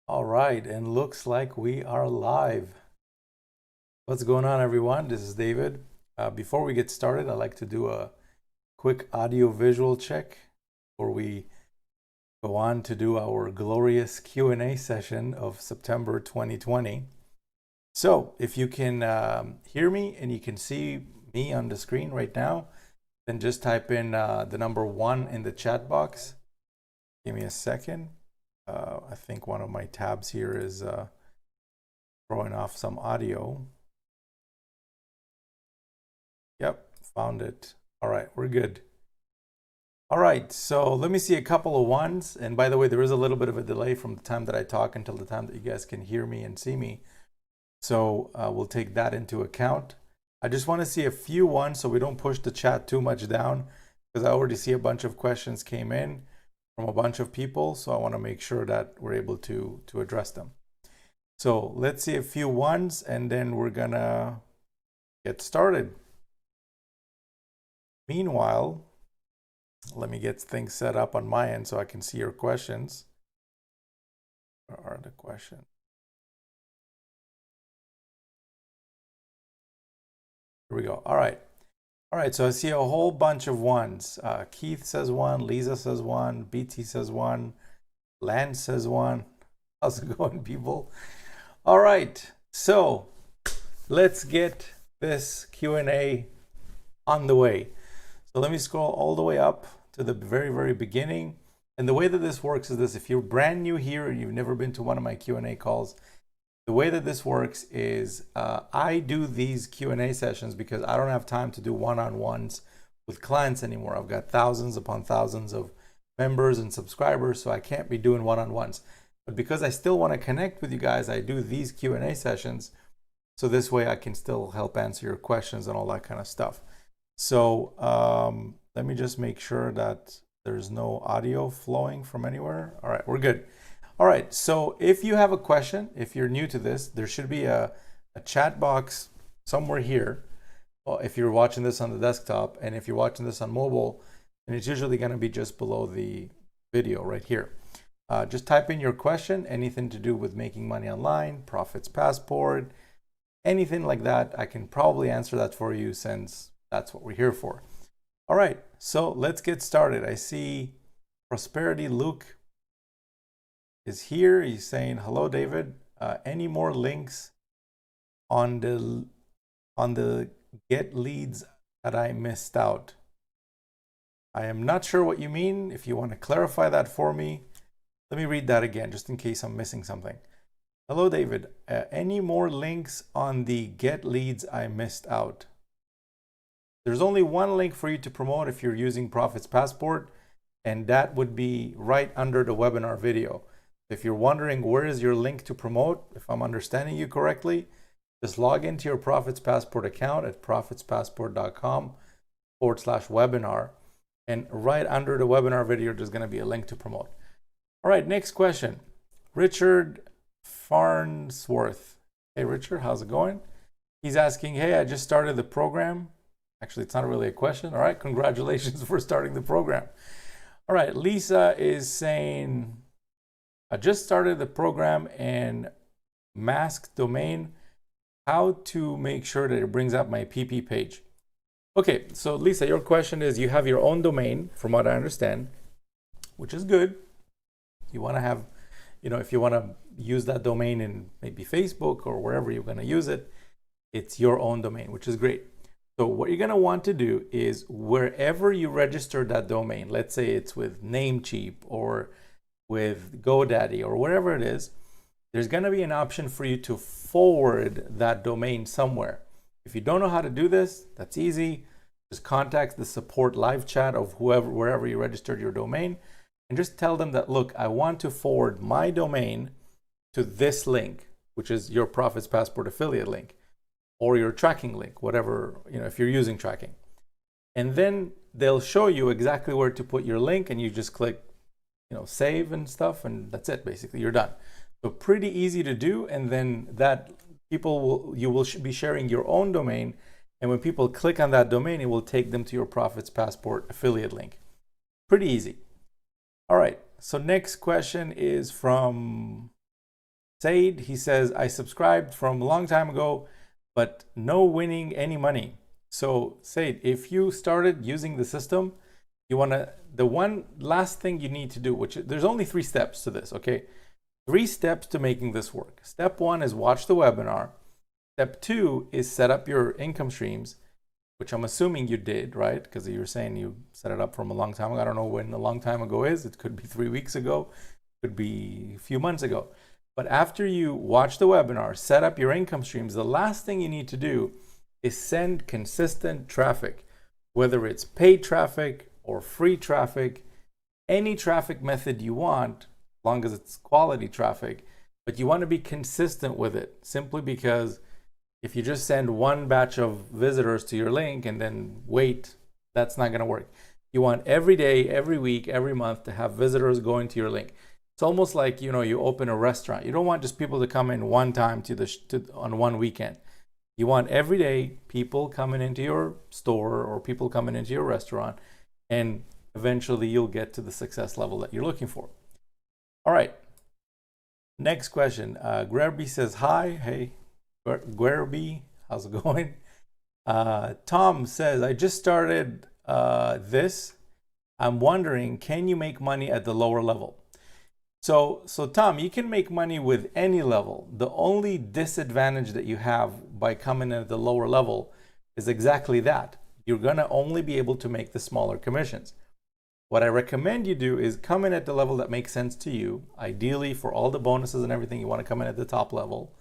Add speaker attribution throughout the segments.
Speaker 1: All right, and looks like we are live. What's going on, everyone? This is David. Before we get started, I'd like to do a quick audio-visual check before we go on to do our glorious Q&A session of September 2020. So, if you can hear me and you can see me on the screen right now, then just type in the number 1 in the chat box. Give me a second. I think one of my tabs here is throwing off some audio. Yep, found it. All right, we're good. All right, so let me see a couple of ones. And by the way, there is a little bit of a delay from the time that I talk until the time that you guys can hear me and see me. So we'll take that into account. I just want to see a few ones so we don't push the chat too much down, because I already see a bunch of questions came in from a bunch of people. So I want to make sure that we're able to address them. So let's see a few ones and then we're gonna get started. Meanwhile, let me get things set up on my end so I can see your questions. Where are the questions? Here we go. All right. All right, so I see a whole bunch of ones. Keith says one, Lisa says one, BT says one, Lance says one. How's it going, people? All right, so let's get this Q&A on the way. So let me scroll all the way up to the very, very beginning. And the way that this works is this: if you're brand new here and you've never been to one of my Q&A calls, the way that this works is I do these Q&A sessions because I don't have time to do one-on-ones with clients anymore. I've got thousands upon thousands of members and subscribers, so I can't be doing one-on-ones. But because I still want to connect with you guys, I do these Q&A sessions. So this way I can still help answer your questions and all that kind of stuff. So let me just make sure that there's no audio flowing from anywhere. All right, we're good. All right, so if you have a question, if you're new to this, there should be a chat box somewhere here. Well, if you're watching this on the desktop, and if you're watching this on mobile, then it's usually going to be just below the video right here. Just type in your question, anything to do with making money online, Profits Passport, anything like that. I can probably answer that for you since that's what we're here for. All right, so let's get started. I see Prosperity Luke is here. He's saying, hello, David. Any more links on the get leads that I missed out? I am not sure what you mean. If you want to clarify that for me, let me read that again, just in case I'm missing something. Hello, David. Any more links on the get leads I missed out? There's only one link for you to promote if you're using Profits Passport, and that would be right under the webinar video. If you're wondering where is your link to promote, if I'm understanding you correctly, just log into your Profits Passport account at profitspassport.com/webinar. And right under the webinar video, there's going to be a link to promote. All right, next question. Richard Farnsworth. Hey, Richard, how's it going? He's asking, hey, I just started the program. Actually, it's not really a question. All right, congratulations for starting the program. All right, Lisa is saying, I just started the program and mask domain. How to make sure that it brings up my PP page? Okay, so Lisa, your question is you have your own domain, from what I understand, which is good. You want to have, if you want to use that domain in maybe Facebook or wherever you're going to use it, it's your own domain, which is great. So what you're going to want to do is wherever you register that domain, let's say it's with Namecheap or with GoDaddy or whatever it is, there's going to be an option for you to forward that domain somewhere. If you don't know how to do this, that's easy. Just contact the support live chat of wherever you registered your domain, and just tell them that, look, I want to forward my domain to this link, which is your Profits Passport affiliate link or your tracking link, whatever, if you're using tracking. And then they'll show you exactly where to put your link, and you just click save and stuff, and that's it. Basically, you're done. So pretty easy to do. And then that you will be sharing your own domain, and when people click on that domain, it will take them to your Profits Passport affiliate link. Pretty easy. All right, so next question is from Said, he says, I subscribed from a long time ago, but no winning any money. So Said, if you started using the system, you want to, the one last thing you need to do, which there's only 3 steps to this, okay? 3 steps to making this work. Step 1 is watch the webinar. Step 2 is set up your income streams, which I'm assuming you did, right? Because you were saying you set it up from a long time ago. I don't know when a long time ago is. It could be 3 weeks ago, could be a few months ago. But after you watch the webinar, set up your income streams, the last thing you need to do is send consistent traffic, whether it's paid traffic or free traffic, any traffic method you want, as long as it's quality traffic, but you want to be consistent with it, simply because if you just send one batch of visitors to your link and then wait, that's not going to work. You want every day, every week, every month to have visitors going to your link. It's almost like, you know, you open a restaurant. You don't want just people to come in one time on one weekend. You want every day people coming into your store or people coming into your restaurant, and eventually you'll get to the success level that you're looking for. All right. Next question. Gwerby says, hi. Hey, Gwerby, how's it going? Tom says, I just started this. I'm wondering, can you make money at the lower level? So Tom, you can make money with any level. The only disadvantage that you have by coming in at the lower level is exactly that. You're going to only be able to make the smaller commissions. What I recommend you do is come in at the level that makes sense to you. Ideally, for all the bonuses and everything, you want to come in at the top level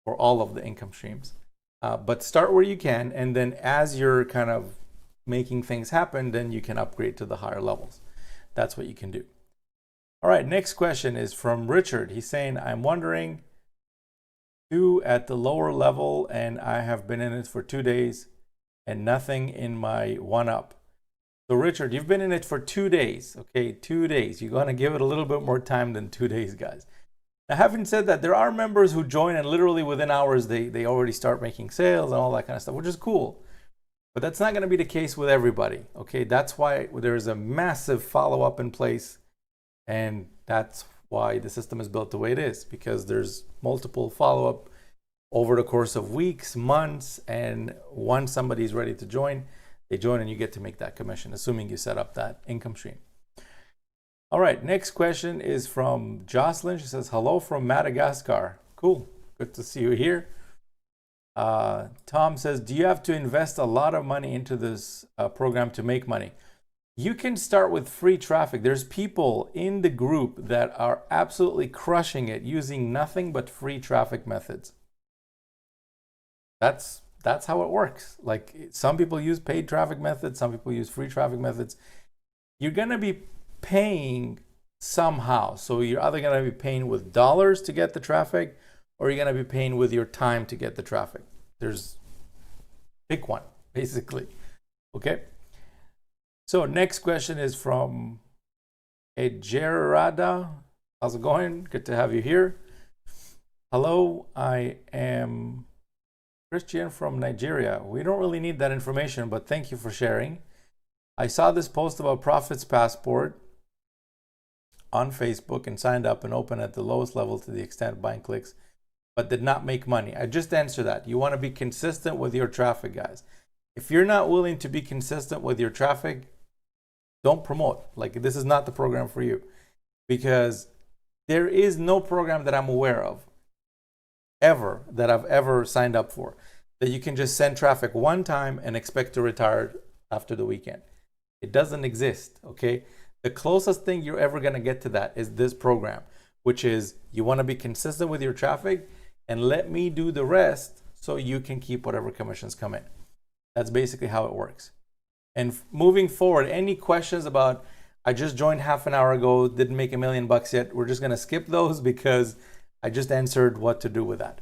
Speaker 1: for all of the income streams. But start where you can, and then as you're kind of making things happen, then you can upgrade to the higher levels. That's what you can do. All right, next question is from Richard. He's saying, I'm wondering, 2 at the lower level, and I have been in it for 2 days and nothing in my 1-up. So Richard, you've been in it for 2 days, okay? 2 days. You're going to give it a little bit more time than 2 days, guys. Now, having said that, there are members who join and literally within hours, they already start making sales and all that kind of stuff, which is cool. But that's not going to be the case with everybody, okay? That's why there's a massive follow-up in place. And that's why the system is built the way it is, because there's multiple follow-up over the course of weeks, months, and once somebody's ready to join, they join and you get to make that commission, assuming you set up that income stream. All right, next question is from Jocelyn. She says, hello from Madagascar. Cool, good to see you here. Tom says, do you have to invest a lot of money into this program to make money? You can start with free traffic. There's people in the group that are absolutely crushing it using nothing but free traffic methods. That's how it works. Like, some people use paid traffic methods, some people use free traffic methods. You're going to be paying somehow. So you're either going to be paying with dollars to get the traffic, or you're going to be paying with your time to get the traffic. Pick one, basically. Okay. So next question is from Ejerada. How's it going? Good to have you here. Hello, I am Christian from Nigeria. We don't really need that information, but thank you for sharing. I saw this post about Profits Passport on Facebook and signed up and opened at the lowest level to the extent buying clicks, but did not make money. I just answered that. You want to be consistent with your traffic, guys. If you're not willing to be consistent with your traffic, don't promote. Like, this is not the program for you, because there is no program that I'm aware of that I've ever signed up for that you can just send traffic one time and expect to retire after the weekend. It doesn't exist, okay? The closest thing you're ever going to get to that is this program, which is you want to be consistent with your traffic and let me do the rest so you can keep whatever commissions come in. That's basically how it works. And moving forward, any questions about, I just joined half an hour ago, didn't make $1 million yet, we're just going to skip those because I just answered what to do with that.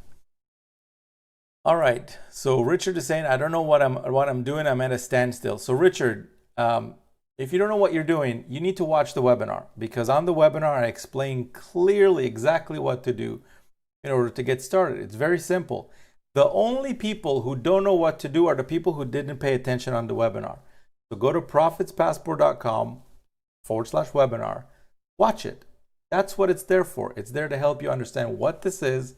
Speaker 1: All right. So Richard is saying, I don't know what I'm doing. I'm at a standstill. So Richard, if you don't know what you're doing, you need to watch the webinar, because on the webinar, I explain clearly exactly what to do in order to get started. It's very simple. The only people who don't know what to do are the people who didn't pay attention on the webinar. So go to profitspassport.com/webinar, watch it. That's what it's there for. It's there to help you understand what this is,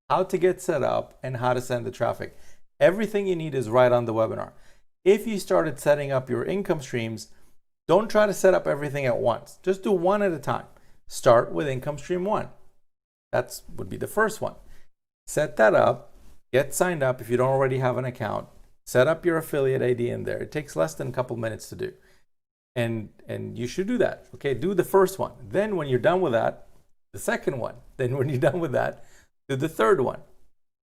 Speaker 1: how to get set up, and how to send the traffic. Everything you need is right on the webinar. If you started setting up your income streams, don't try to set up everything at once. Just do one at a time. Start with income stream 1. That would be the first one. Set that up, get signed up if you don't already have an account, set up your affiliate ID in there. It takes less than a couple minutes to do. And you should do that. Okay, do the first one. Then when you're done with that, the second one. Then when you're done with that, do the third one.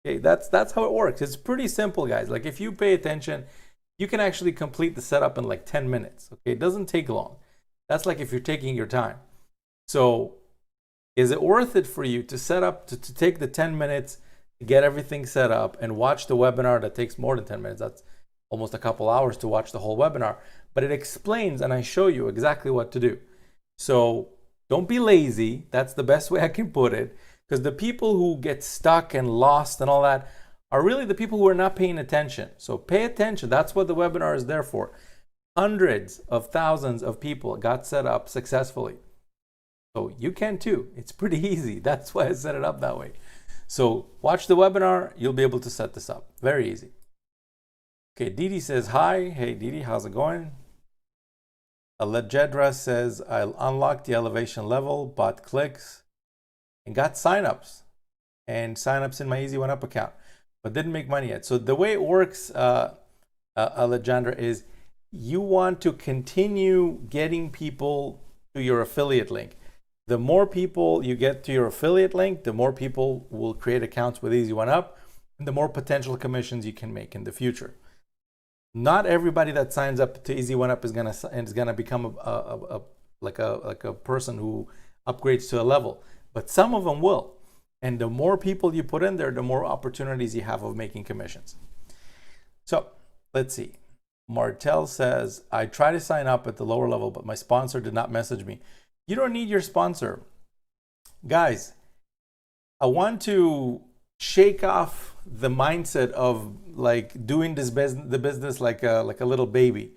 Speaker 1: Okay, that's how it works. It's pretty simple, guys. Like if you pay attention, you can actually complete the setup in like 10 minutes. Okay, it doesn't take long. That's like if you're taking your time. So is it worth it for you to set up, to take the 10 minutes, to get everything set up and watch the webinar that takes more than 10 minutes? That's almost a couple hours to watch the whole webinar, but it explains and I show you exactly what to do. So don't be lazy. That's the best way I can put it, because the people who get stuck and lost and all that are really the people who are not paying attention. So pay attention. That's what the webinar is there for. Hundreds of thousands of people got set up successfully. So you can too. It's pretty easy. That's why I set it up that way. So watch the webinar. You'll be able to set this up. Very easy. Okay, Didi says hi. Hey Didi, how's it going? Lejedra says, I unlocked the elevation level, bought clicks, and got signups. And signups in my Easy One Up account, but didn't make money yet. So the way it works, Alejandra, is you want to continue getting people to your affiliate link. The more people you get to your affiliate link, the more people will create accounts with Easy One Up, and the more potential commissions you can make in the future. Not everybody that signs up to Easy One Up is gonna become like a person who upgrades to a level, but some of them will. And the more people you put in there, the more opportunities you have of making commissions. So let's see. Martel says, I tried to sign up at the lower level, but my sponsor did not message me. You don't need your sponsor. Guys, I want to shake off the mindset of like doing the business like a little baby.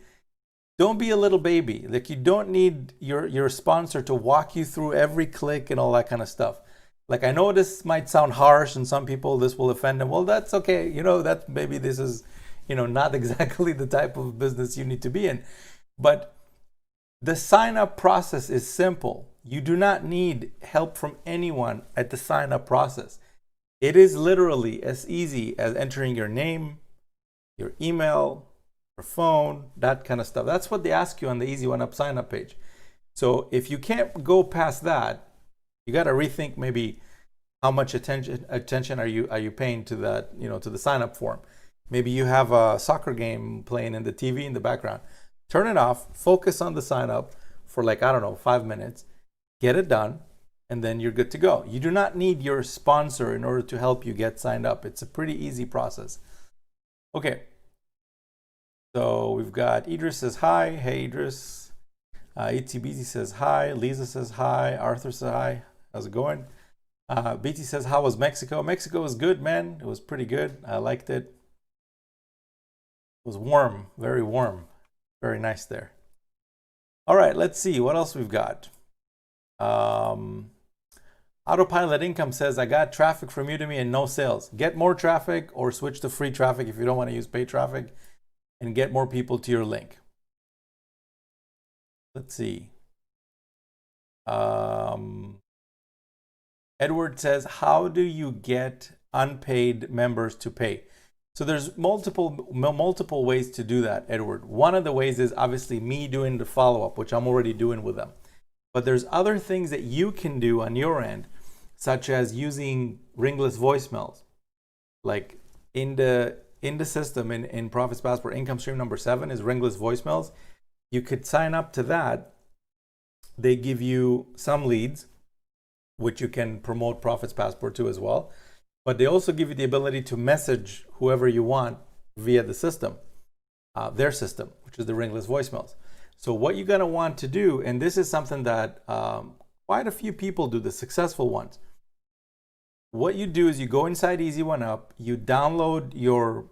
Speaker 1: Don't be a little baby. Like you don't need your sponsor to walk you through every click and all that kind of stuff. Like I know this might sound harsh and some people this will offend them. Well, that's okay. You know, that maybe this is, not exactly the type of business you need to be in. But the sign up process is simple. You do not need help from anyone at the sign up process. It is literally as easy as entering your name, your email, your phone, that kind of stuff. That's what they ask you on the Easy One Up sign up page. So if you can't go past that, you got to rethink maybe how much attention are you paying to that, to the sign up form. Maybe you have a soccer game playing in the TV in the background. Turn it off, focus on the sign up for 5 minutes, get it done, and then you're good to go. You do not need your sponsor in order to help you get signed up. It's a pretty easy process. Okay. So we've got Idris says hi. Hey Idris. ETBZ says hi. Lisa says hi. Arthur says hi. How's it going? BT says, how was Mexico? Mexico was good, man. It was pretty good. I liked it. It was warm, very warm. Very nice there. All right, let's see what else we've got. Autopilot Income says, I got traffic from Udemy and no sales. Get more traffic or switch to free traffic if you don't want to use paid traffic and get more people to your link. Let's see. Edward says, how do you get unpaid members to pay? So there's multiple ways to do that, Edward. One of the ways is obviously me doing the follow-up, which I'm already doing with them. But there's other things that you can do on your end, such as using ringless voicemails. Like in the system in Profits Passport, income stream number 7 is ringless voicemails. You could sign up to that. They give you some leads, which you can promote Profits Passport to as well. But they also give you the ability to message whoever you want via the system, their system, which is the ringless voicemails. So what you're going to want to do, and this is something that quite a few people do, the successful ones. What you do is you go inside Easy One Up, you download your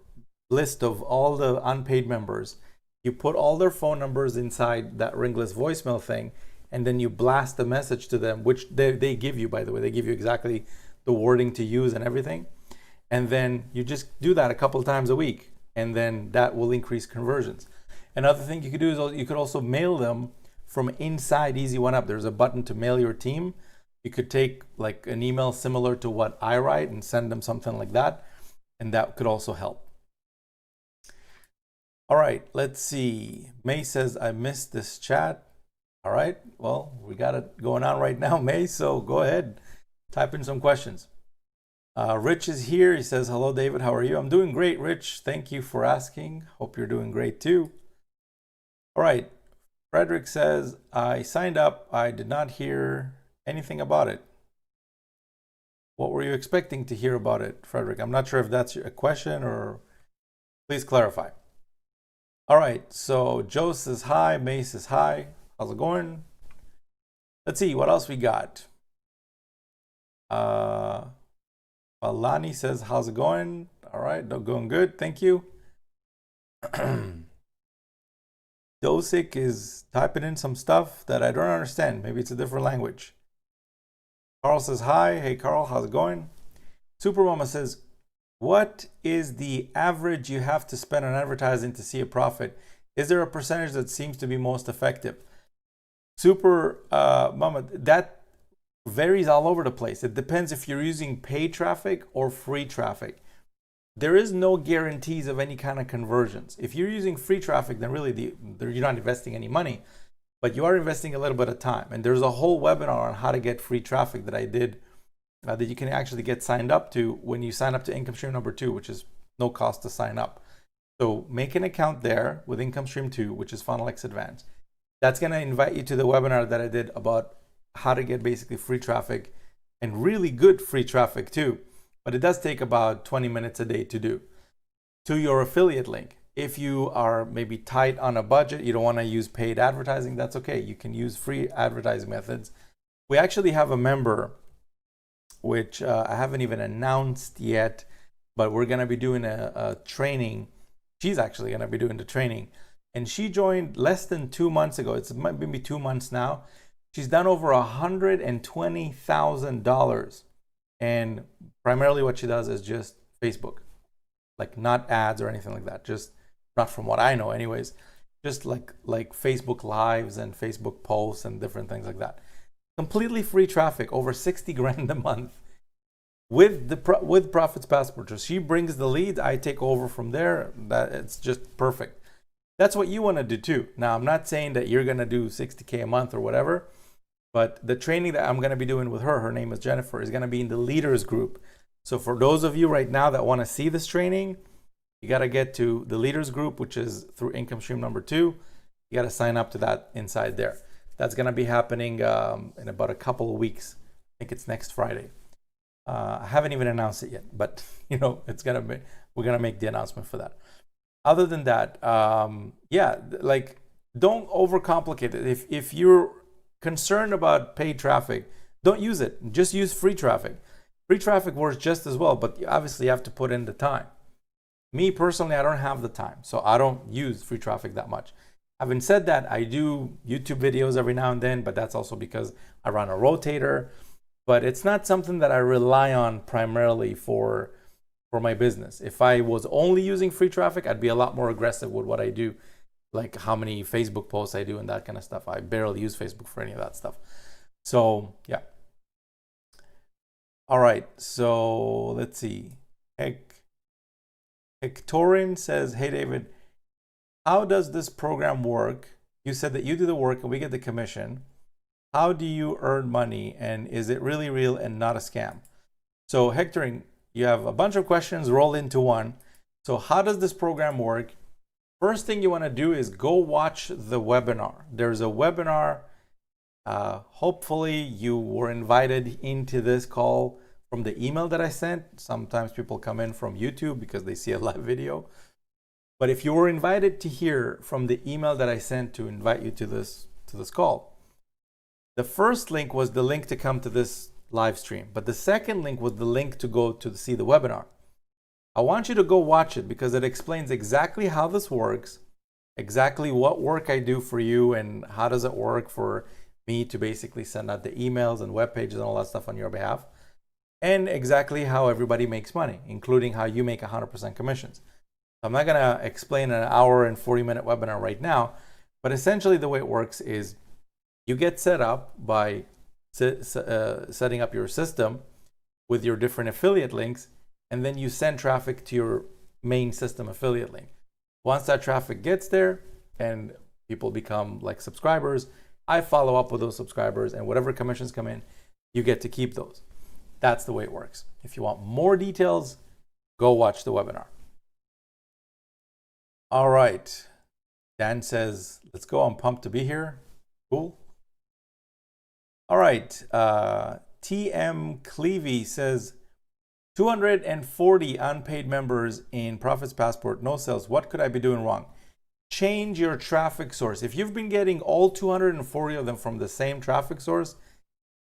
Speaker 1: list of all the unpaid members, you put all their phone numbers inside that ringless voicemail thing, and then you blast the message to them, which they give you, by the way. They give you exactly the wording to use and everything. And then you just do that a couple of times a week, and then that will increase conversions. Another thing you could do is you could also mail them from inside Easy One Up. There's a button to mail your team. You could take like an email similar to what I write and send them something like that, and that could also help. All right, let's see. May says, I missed this chat. All right, well, we got it going on right now, May, so go ahead, type in some questions. Rich is here. He says, hello, David, how are you? I'm doing great, Rich. Thank you for asking. Hope you're doing great too. All right, Frederick says, I signed up. I did not hear anything about it. What were you expecting to hear about it, Frederick? I'm not sure if that's a question, or please clarify. All right, so Joe says hi, May says hi. How's it going? Let's see, what else we got? Alani says, how's it going? All right, going good, thank you. Dosic is typing in some stuff that I don't understand. Maybe it's a different language. Carl says hi. Hey, Carl, how's it going? Supermama says, what is the average you have to spend on advertising to see a profit? Is there a percentage that seems to be most effective? Mama, that varies all over the place. It depends if you're using paid traffic or free traffic. There is no guarantees of any kind of conversions. If you're using free traffic, then really you're not investing any money, but you are investing a little bit of time. And there's a whole webinar on how to get free traffic that I did that you can actually get signed up to when you sign up to Income Stream number 2, which is no cost to sign up. So make an account there with Income Stream 2, which is FunnelX Advanced. That's going to invite you to the webinar that I did about how to get basically free traffic, and really good free traffic too. But it does take about 20 minutes a day to do. To your affiliate link, if you are maybe tight on a budget, you don't want to use paid advertising, that's okay. You can use free advertising methods. We actually have a member, which I haven't even announced yet, but we're going to be doing a training. She's actually going to be doing the training. And she joined less than 2 months ago. It's maybe 2 months now. She's done over $120,000. And primarily what she does is just Facebook. Like not ads or anything like that. Just not from what I know anyways. Just like Facebook Lives and Facebook posts and different things like that. Completely free traffic, over 60 grand a month with Profits Passport. So she brings the lead, I take over from there. That it's just perfect. That's what you want to do too. Now, I'm not saying that you're going to do 60K a month or whatever, but the training that I'm going to be doing with her name is Jennifer, is going to be in the leaders group. So for those of you right now that want to see this training, you got to get to the leaders group, which is through Income Stream number 2. You got to sign up to that inside there. That's going to be happening in about a couple of weeks. I think it's next Friday. I haven't even announced it yet, but we're going to make the announcement for that. Other than that, don't overcomplicate it. If you're concerned about paid traffic, don't use it. Just use free traffic. Free traffic works just as well, but obviously you have to put in the time. Me personally, I don't have the time, so I don't use free traffic that much. Having said that, I do YouTube videos every now and then, but that's also because I run a rotator. But it's not something that I rely on primarily for my business. If I was only using free traffic, I'd be a lot more aggressive with what I do, like how many Facebook posts I do and that kind of stuff. I barely use Facebook for any of that stuff. So, yeah. All right, so let's see. Hectorin says, hey, David, how does this program work? You said that you do the work and we get the commission. How do you earn money, and is it really real and not a scam? So Hectoring, you have a bunch of questions rolled into one. So how does this program work? First thing you want to do is go watch the webinar. There's a webinar. Hopefully you were invited into this call from the email that I sent. Sometimes people come in from YouTube because they see a live video. But if you were invited to hear from the email that I sent to invite you to this call, the first link was the link to come to this live stream, but the second link was the link to go to see the webinar. I want you to go watch it because it explains exactly how this works, exactly what work I do for you, and how does it work for me to basically send out the emails and web pages and all that stuff on your behalf, and exactly how everybody makes money, including how you make 100% commissions. I'm not going to explain an hour and 40-minute webinar right now, but essentially the way it works is you get set up by setting up your system with your different affiliate links, and then you send traffic to your main system affiliate link. Once that traffic gets there and people become like subscribers, I follow up with those subscribers, and whatever commissions come in, you get to keep those. That's the way it works. If you want more details, go watch the webinar. All right. Dan says, let's go. I'm pumped to be here. Cool. All right. TM Clevey says, 240 unpaid members in Profits Passport, no sales. What could I be doing wrong? Change your traffic source. If you've been getting all 240 of them from the same traffic source,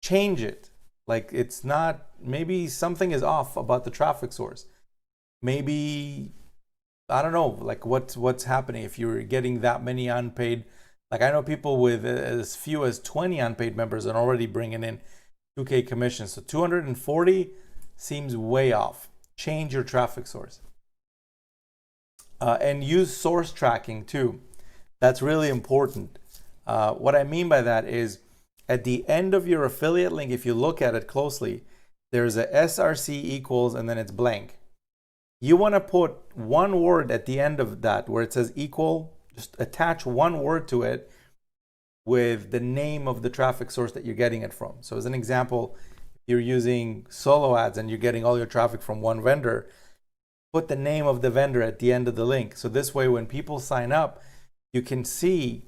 Speaker 1: change it. Like, it's not, maybe something is off about the traffic source. Maybe, I don't know, like what's happening if you're getting that many unpaid. Like, I know people with as few as 20 unpaid members and already bringing in 2K commissions. So 240 seems way off. Change your traffic source. And use source tracking too. That's really important. What I mean by that is, at the end of your affiliate link, if you look at it closely, there's a SRC equals and then it's blank. You want to put one word at the end of that where it says equal. Just attach one word to it with the name of the traffic source that you're getting it from. So as an example, if you're using solo ads and you're getting all your traffic from one vendor, put the name of the vendor at the end of the link. So this way, when people sign up, you can see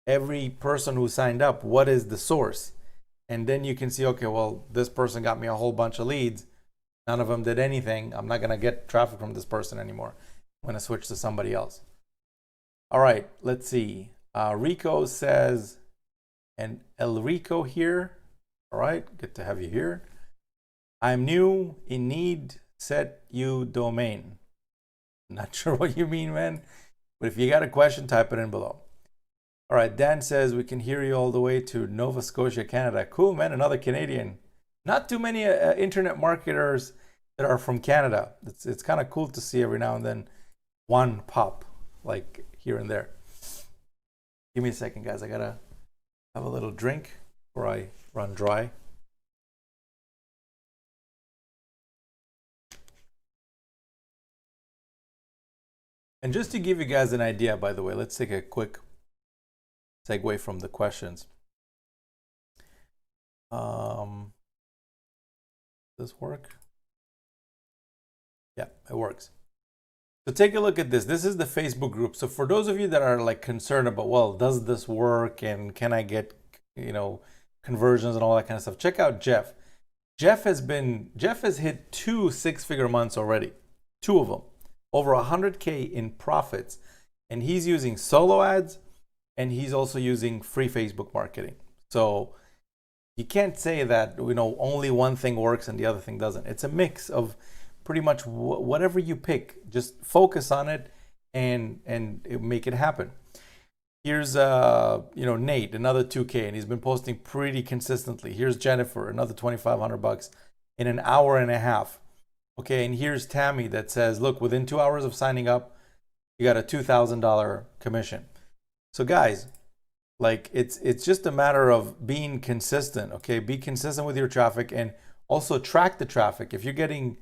Speaker 1: every person who signed up, what is the source? And then you can see, okay, well, this person got me a whole bunch of leads. None of them did anything. I'm not going to get traffic from this person anymore. I'm going to switch to somebody else. All right, let's see. Rico says, and El Rico here. All right, good to have you here. I'm new in need. Set you domain. Not sure what you mean, man. But if you got a question, type it in below. All right, Dan says we can hear you all the way to Nova Scotia, Canada. Cool, man. Another Canadian. Not too many internet marketers that are from Canada. It's kind of cool to see every now and then one pop, like here and there. Give me a second, guys. I gotta have a little drink before I run dry. And just to give you guys an idea, by the way, let's take a quick segue from the questions. Does this work? Yeah, it works. So take a look at this. This is the Facebook group. So for those of you that are like concerned about, well, does this work and can I get, conversions and all that kind of stuff, check out Jeff. Jeff has hit 2 six-figure months already, 2 of them. Over 100K in profits, and he's using solo ads and he's also using free Facebook marketing. So you can't say that only one thing works and the other thing doesn't. It's a mix of pretty much whatever you pick. Just focus on it and make it happen. Here's Nate, another 2K, and he's been posting pretty consistently. Here's Jennifer, another $2,500 in an hour and a half. Okay, and here's Tammy that says, look, within 2 hours of signing up, you got a $2,000 commission. So guys, like it's just a matter of being consistent, okay? Be consistent with your traffic and also track the traffic. If you're getting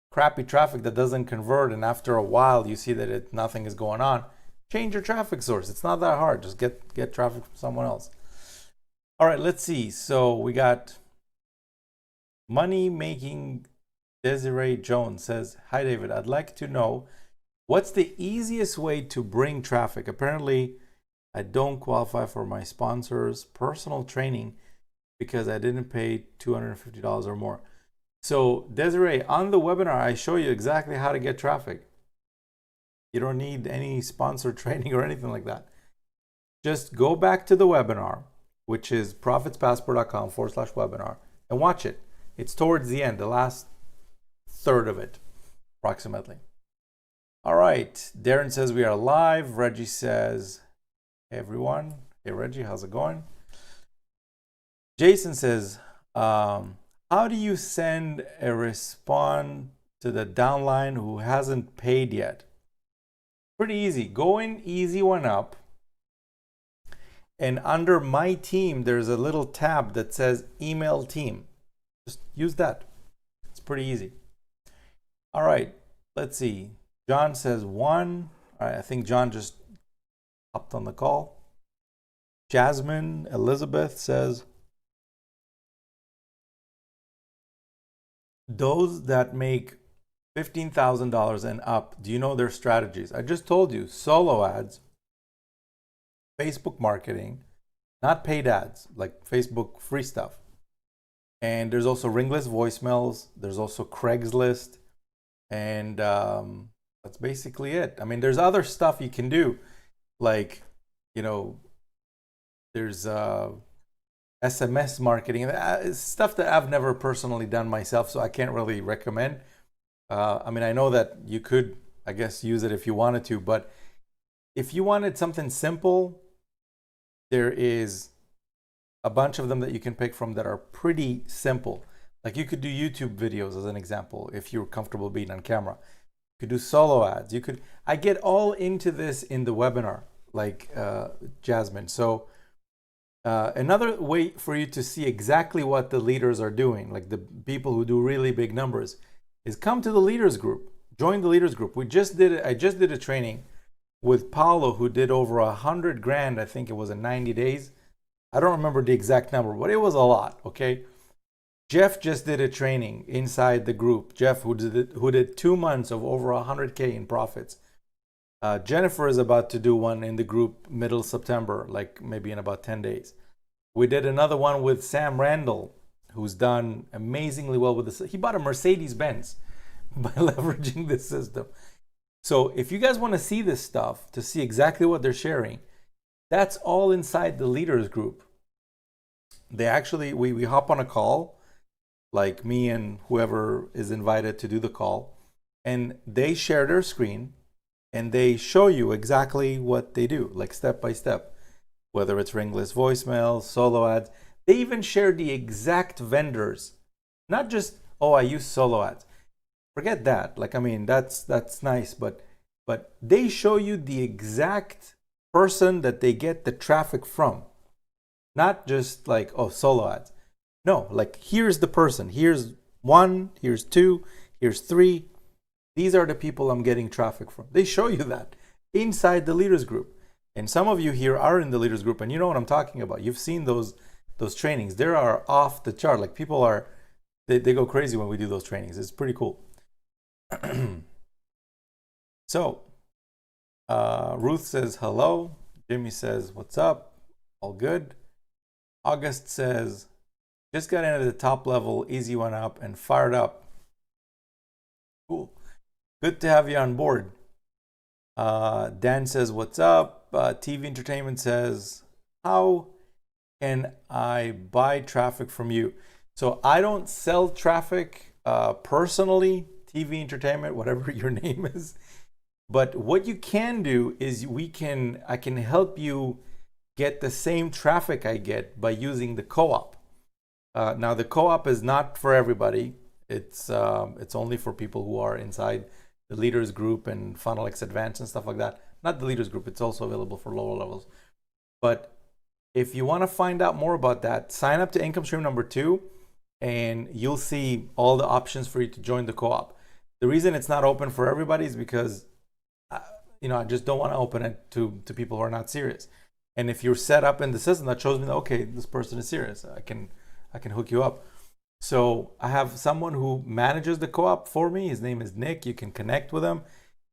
Speaker 1: crappy traffic that doesn't convert and after a while you see that nothing is going on, change your traffic source. It's not that hard. Just get traffic from someone else. All right, let's see. So we got money making. Desiree Jones says, hi David, I'd like to know what's the easiest way to bring traffic. Apparently, I don't qualify for my sponsor's personal training because I didn't pay $250 or more. So Desiree, on the webinar, I show you exactly how to get traffic. You don't need any sponsored training or anything like that. Just go back to the webinar, which is profitspassport.com/webinar, and watch it. It's towards the end, the last third of it, approximately. All right, Darren says we are live. Reggie says, hey everyone. Hey Reggie, how's it going? Jason says, how do you send a response to the downline who hasn't paid yet? Pretty easy. Go in Easy One Up, and under My Team, there's a little tab that says Email Team. Just use that. It's pretty easy. All right, let's see. John says 1. All right, I think John just hopped on the call. Jasmine Elizabeth says, those that make $15,000 and up, do you know their strategies? I just told you, solo ads, Facebook marketing, not paid ads, like Facebook free stuff. And there's also ringless voicemails. There's also Craigslist. And that's basically it. I mean, there's other stuff you can do. Like, you know, there's SMS marketing, stuff that I've never personally done myself, so I can't really recommend. I mean, I know that you could, I guess, use it if you wanted to, but if you wanted something simple, there is a bunch of them that you can pick from that are pretty simple. Like you could do YouTube videos as an example, if you're comfortable being on camera. You could do solo ads. You could, I get all into this in the webinar, like Jasmine. So another way for you to see exactly what the leaders are doing, like the people who do really big numbers, is come to the leaders group. Join the leaders group. I just did a training with Paulo, who did over 100 grand. I think it was in 90 days. I don't remember the exact number, but it was a lot. Okay. Jeff just did a training inside the group. Jeff, who did 2 months of over 100K in profits. Jennifer is about to do one in the group middle September, like maybe in about 10 days. We did another one with Sam Randall, who's done amazingly well with this. He bought a Mercedes-Benz by leveraging this system. So if you guys want to see this stuff, to see exactly what they're sharing, that's all inside the leaders group. They actually, we hop on a call, like me and whoever is invited to do the call, and they share their screen and they show you exactly what they do, like step by step, whether it's ringless voicemails, solo ads. They even share the exact vendors, not just, oh, I use solo ads. Forget that. Like, I mean, that's nice, but they show you the exact person that they get the traffic from, not just like, oh, solo ads. No, like here's the person. Here's 1, here's 2, here's 3. These are the people I'm getting traffic from. They show you that inside the leaders group. And some of you here are in the leaders group, and you know what I'm talking about. You've seen those trainings. They are off the chart. Like people are, they go crazy when we do those trainings. It's pretty cool. So Ruth says hello. Jimmy says what's up. All good. August says just got into the top level, Easy One Up, and fired up. Cool. Good to have you on board. Dan says what's up. TV Entertainment says, how can I buy traffic from you? So I don't sell traffic personally, TV Entertainment, whatever your name is. But what you can do is I can help you get the same traffic I get by using the co-op. Now the co-op is not for everybody. It's only for people who are inside the leaders group and Funnel-X Advanced and stuff like that. Not the leaders group. It's also available for lower levels. But if you want to find out more about that, sign up to income stream number 2, and you'll see all the options for you to join the co-op. The reason it's not open for everybody is because I just don't want to open it to people who are not serious. And if you're set up in the system, that shows me that, okay, this person is serious. I can hook you up. So I have someone who manages the co-op for me. His name is Nick. You can connect with him.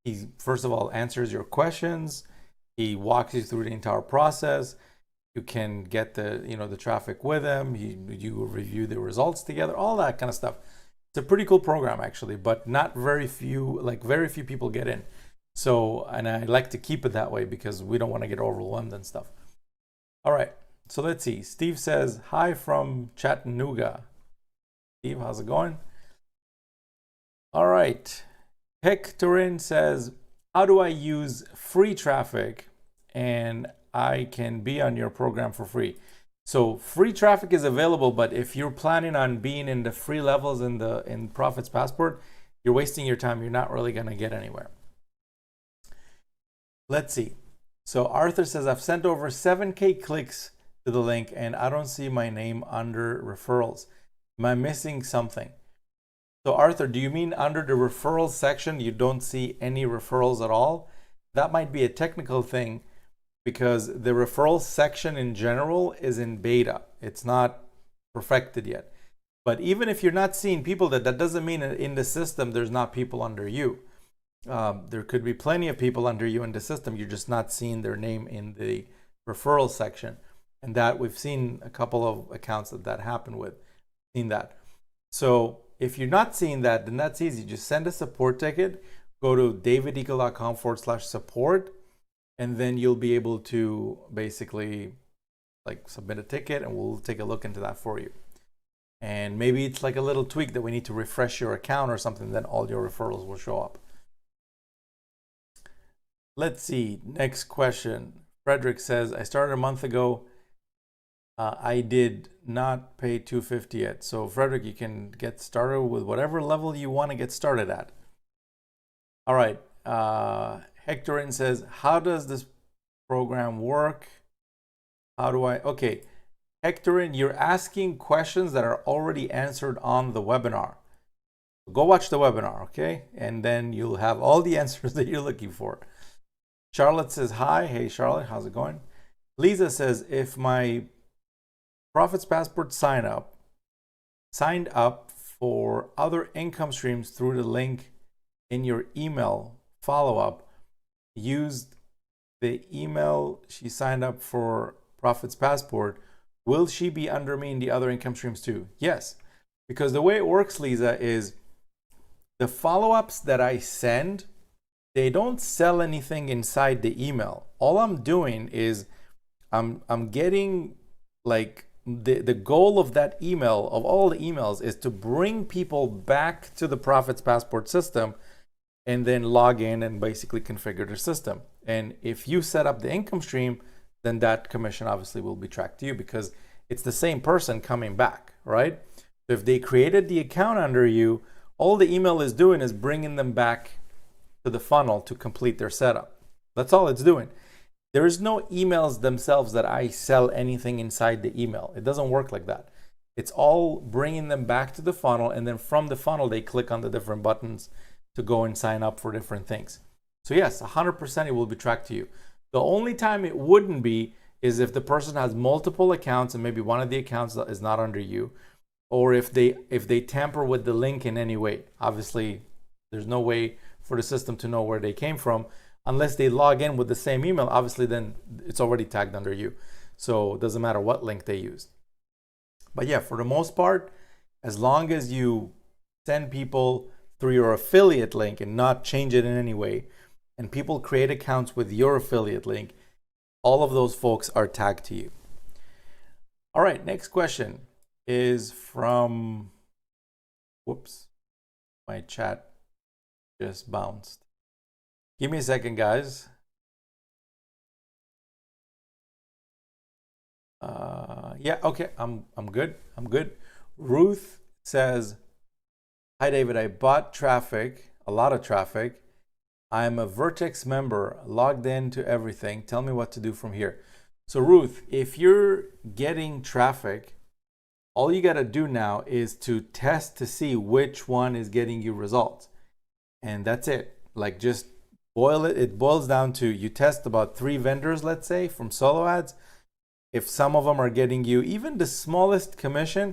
Speaker 1: He, first of all, answers your questions. He walks you through the entire process. You can get the traffic with him. You review the results together, all that kind of stuff. It's a pretty cool program actually, but very few people get in. So, and I like to keep it that way because we don't want to get overwhelmed and stuff. All right, so let's see. Steve says, hi from Chattanooga. Steve, how's it going? All right. Hectorin says, how do I use free traffic and I can be on your program for free? So free traffic is available, but if you're planning on being in the free levels in Profits Passport, you're wasting your time. You're not really going to get anywhere. Let's see. So Arthur says, I've sent over 7K clicks to the link and I don't see my name under referrals. Am I missing something? So Arthur, do you mean under the referrals section, you don't see any referrals at all? That might be a technical thing because the referrals section in general is in beta. It's not perfected yet. But even if you're not seeing people, that doesn't mean in the system there's not people under you. There could be plenty of people under you in the system. You're just not seeing their name in the referral section. And that we've seen a couple of accounts that happened with. Seen that. So if you're not seeing that, then that's easy. Just send a support ticket. Go to daviddekel.com/support. And then you'll be able to basically like submit a ticket and we'll take a look into that for you. And maybe it's like a little tweak that we need to refresh your account or something, then all your referrals will show up. Let's see, next question. Frederick says, I started a month ago. I did not pay $250 yet. So Frederick, you can get started with whatever level you want to get started at. All right. Hectorin says, how does this program work? How do I? Okay. Hectorin, you're asking questions that are already answered on the webinar. Go watch the webinar, okay? And then you'll have all the answers that you're looking for. Charlotte says, hi. Hey, Charlotte, how's it going? Lisa says, if my Profits Passport signed up for other income streams through the link in your email follow-up, used the email she signed up for Profits Passport, will she be under me in the other income streams too? Yes, because the way it works, Lisa, is the follow-ups that I send, they don't sell anything inside the email. All I'm doing is I'm getting like the goal of that email, of all the emails, is to bring people back to the Profits Passport system and then log in and basically configure their system. And if you set up the income stream, then that commission obviously will be tracked to you because it's the same person coming back, right? So if they created the account under you, all the email is doing is bringing them back to the funnel to complete their setup. That's all it's doing. There is no emails themselves that I sell anything inside the email. It doesn't work like that. It's all bringing them back to the funnel, and then from the funnel, they click on the different buttons to go and sign up for different things. So yes, 100% it will be tracked to you. The only time it wouldn't be is if the person has multiple accounts and maybe one of the accounts is not under you, or if they tamper with the link in any way. Obviously, there's no way for the system to know where they came from unless they log in with the same email. Obviously, then it's already tagged under you. So it doesn't matter what link they used. But yeah, for the most part, as long as you send people through your affiliate link and not change it in any way, and people create accounts with your affiliate link, all of those folks are tagged to you. All right, next question is from, whoops, my chat just bounced. Give me a second, guys. Yeah, okay, I'm good. I'm good. Ruth says, hi, David. I bought traffic, a lot of traffic. I'm a Vertex member, logged into everything. Tell me what to do from here. So Ruth, if you're getting traffic, all you got to do now is to test to see which one is getting you results. And that's it. Like, just boil it. It boils down to, you test about 3 vendors, let's say, from solo ads. If some of them are getting you even the smallest commission,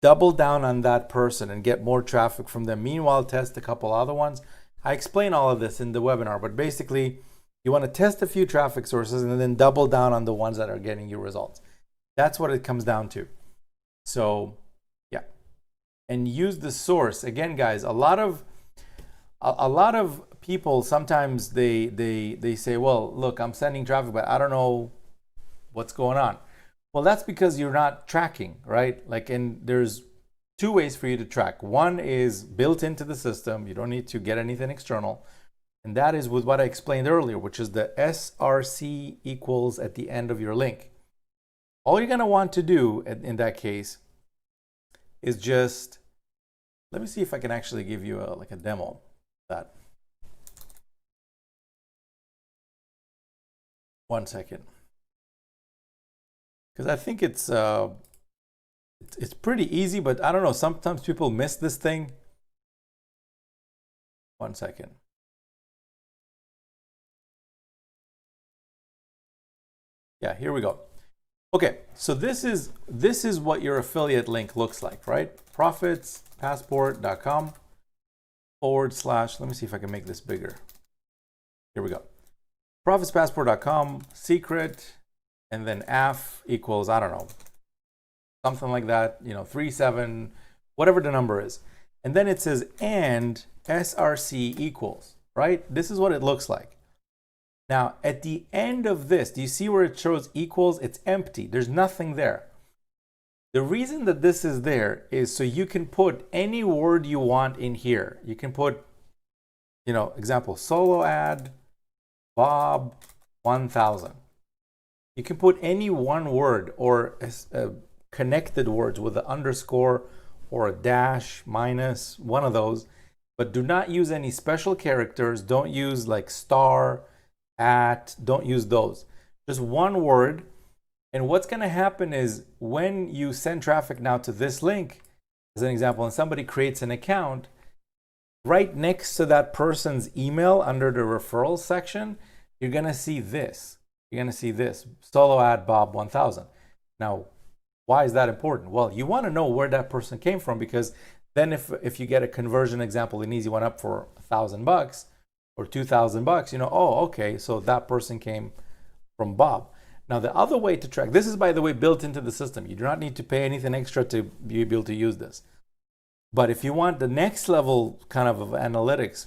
Speaker 1: double down on that person and get more traffic from them. Meanwhile, test a couple other ones. I explain all of this in the webinar, but basically you want to test a few traffic sources and then double down on the ones that are getting you results. That's what it comes down to. So yeah, and use the source. Again, guys, a lot of people, sometimes they say, well, look, I'm sending traffic, but I don't know what's going on. Well, that's because you're not tracking, right? Like, and there's 2 ways for you to track. One is built into the system. You don't need to get anything external. And that is with what I explained earlier, which is the SRC equals at the end of your link. All you're going to want to do in that case is just, let me see if I can actually give you like a demo of that. 1 second. Because I think it's pretty easy, but I don't know, sometimes people miss this thing. 1 second. Yeah, here we go. Okay, so this is what your affiliate link looks like, right? profitspassport.com / let me see if I can make this bigger. Here we go. profitspassport.com secret, and then AF equals, I don't know, something like that, 37, whatever the number is. And then it says and SRC equals, right? This is what it looks like. Now, at the end of this, do you see where it shows equals? It's empty. There's nothing there. The reason that this is there is so you can put any word you want in here. You can put, example, solo ad, Bob, 1000. You can put any one word or connected words with an underscore or a dash, minus, one of those, but do not use any special characters. Don't use like star, at, don't use those. Just one word. And what's going to happen is when you send traffic now to this link, as an example, and somebody creates an account, right next to that person's email under the referral section, you're going to see this. You're going to see this, solo ad Bob 1000. Now, why is that important? Well, you want to know where that person came from, because then if you get a conversion example, an easy one up for $1,000 or $2,000, oh, okay, so that person came from Bob. Now, the other way to track, this is, by the way, built into the system. You do not need to pay anything extra to be able to use this. But if you want the next level kind of analytics,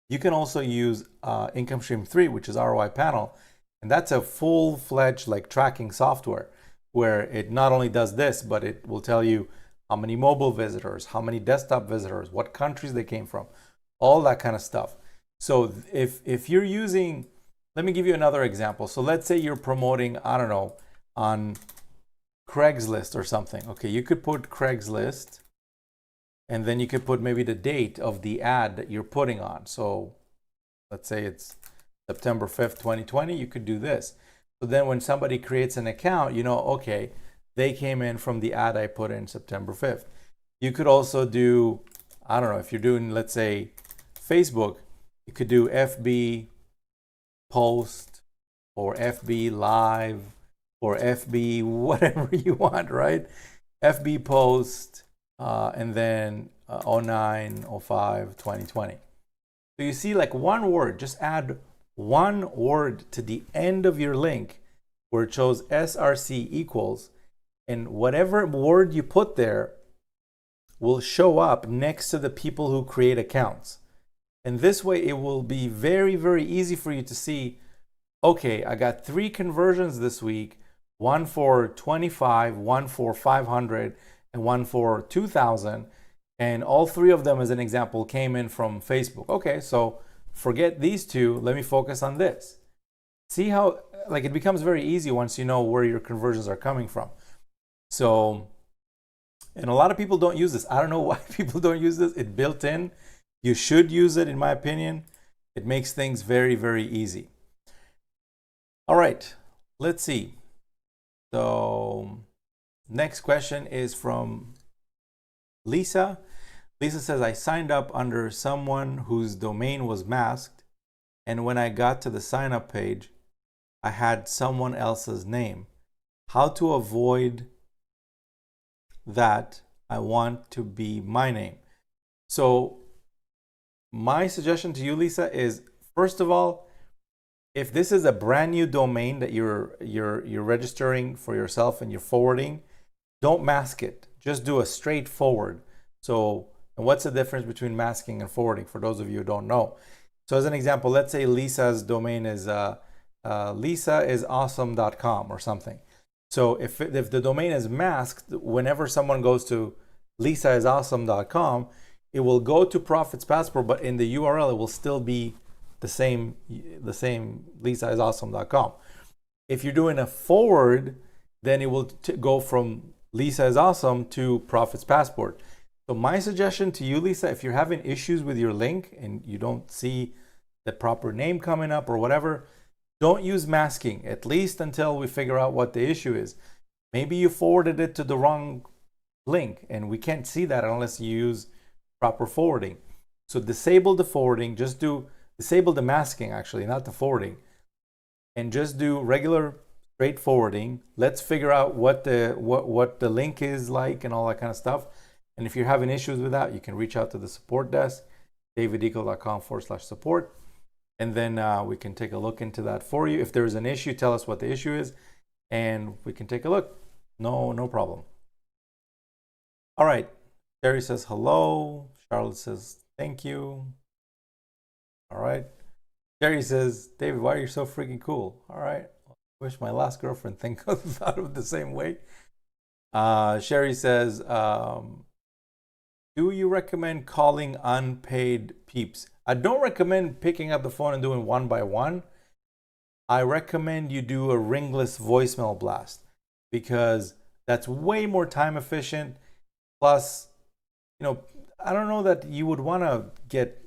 Speaker 1: you can also use Income Stream 3, which is ROI Panel. And that's a full-fledged like tracking software where it not only does this, but it will tell you how many mobile visitors, how many desktop visitors, what countries they came from, all that kind of stuff. So if you're using, let me give you another example. So let's say you're promoting, I don't know, on Craigslist or something. Okay, you could put Craigslist, and then you could put maybe the date of the ad that you're putting on. So let's say it's September 5th, 2020, you could do this. So then when somebody creates an account, okay, they came in from the ad I put in September 5th. You could also do, I don't know, if you're doing, let's say, Facebook, you could do FB post or FB live or FB whatever you want, right? FB post and then 09, 05, 2020. So you see, like one word, just add one word to the end of your link where it shows SRC equals, and whatever word you put there will show up next to the people who create accounts. And this way it will be very, very easy for you to see, okay, I got 3 conversions this week, one for 25, one for 500, and one for 2,000. And all 3 of them, as an example, came in from Facebook. Okay, so forget these 2, let me focus on this. See how, like, it becomes very easy once you know where your conversions are coming from. So, and a lot of people don't use this. I don't know why people don't use this. It's built in. You should use it, in my opinion. It makes things very, very easy. All right, let's see. So, next question is from Lisa. Lisa says, I signed up under someone whose domain was masked, and when I got to the sign up page, I had someone else's name. How to avoid that? I want to be my name. So my suggestion to you, Lisa, is, first of all, if this is a brand new domain that you're registering for yourself and you're forwarding, don't mask it. Just do a straightforward. So, and what's the difference between masking and forwarding, for those of you who don't know? So as an example, let's say Lisa's domain is lisaisawesome.com or something. So if the domain is masked, whenever someone goes to lisaisawesome.com, it will go to Profits Passport, but in the URL it will still be the same lisaisawesome.com. If you're doing a forward, then it will go from Lisa is awesome to Profits Passport. So my suggestion to you, Lisa, if you're having issues with your link and you don't see the proper name coming up or whatever, don't use masking, at least until we figure out what the issue is. Maybe you forwarded it to the wrong link and we can't see that unless you use proper forwarding. So disable the forwarding, disable the masking actually, not the forwarding, and just do regular straight forwarding. Let's figure out what the link is like and all that kind of stuff. And if you're having issues with that, you can reach out to the support desk, daviddekel.com/support. And then we can take a look into that for you. If there's an issue, tell us what the issue is and we can take a look. No problem. All right. Terry says hello. Charlotte says thank you. All right. Terry says, David, why are you so freaking cool? All right. I wish my last girlfriend thought of the same way. Sherry says, do you recommend calling unpaid peeps? I don't recommend picking up the phone and doing one by one. I recommend you do a ringless voicemail blast because that's way more time efficient. Plus, I don't know that you would want to get,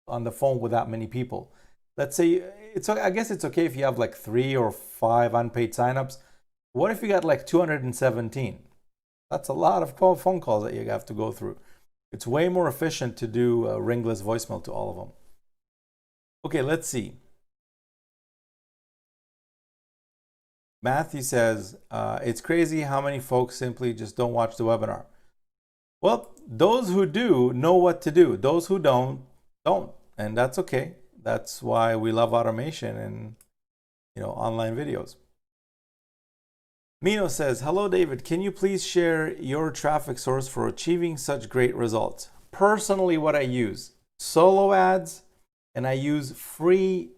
Speaker 1: on the phone with that many people. Let's say I guess it's okay if you have like 3 or 5 unpaid signups. What if you got like 217? That's a lot of phone calls that you have to go through. It's way more efficient to do a ringless voicemail to all of them. Okay, let's see. Matthew says, it's crazy how many folks simply just don't watch the webinar. Well, those who do know what to do. Those who don't. And that's okay. That's why we love automation and online videos. Mino says, hello, David. Can you please share your traffic source for achieving such great results? Personally, what I use, solo ads, and I use free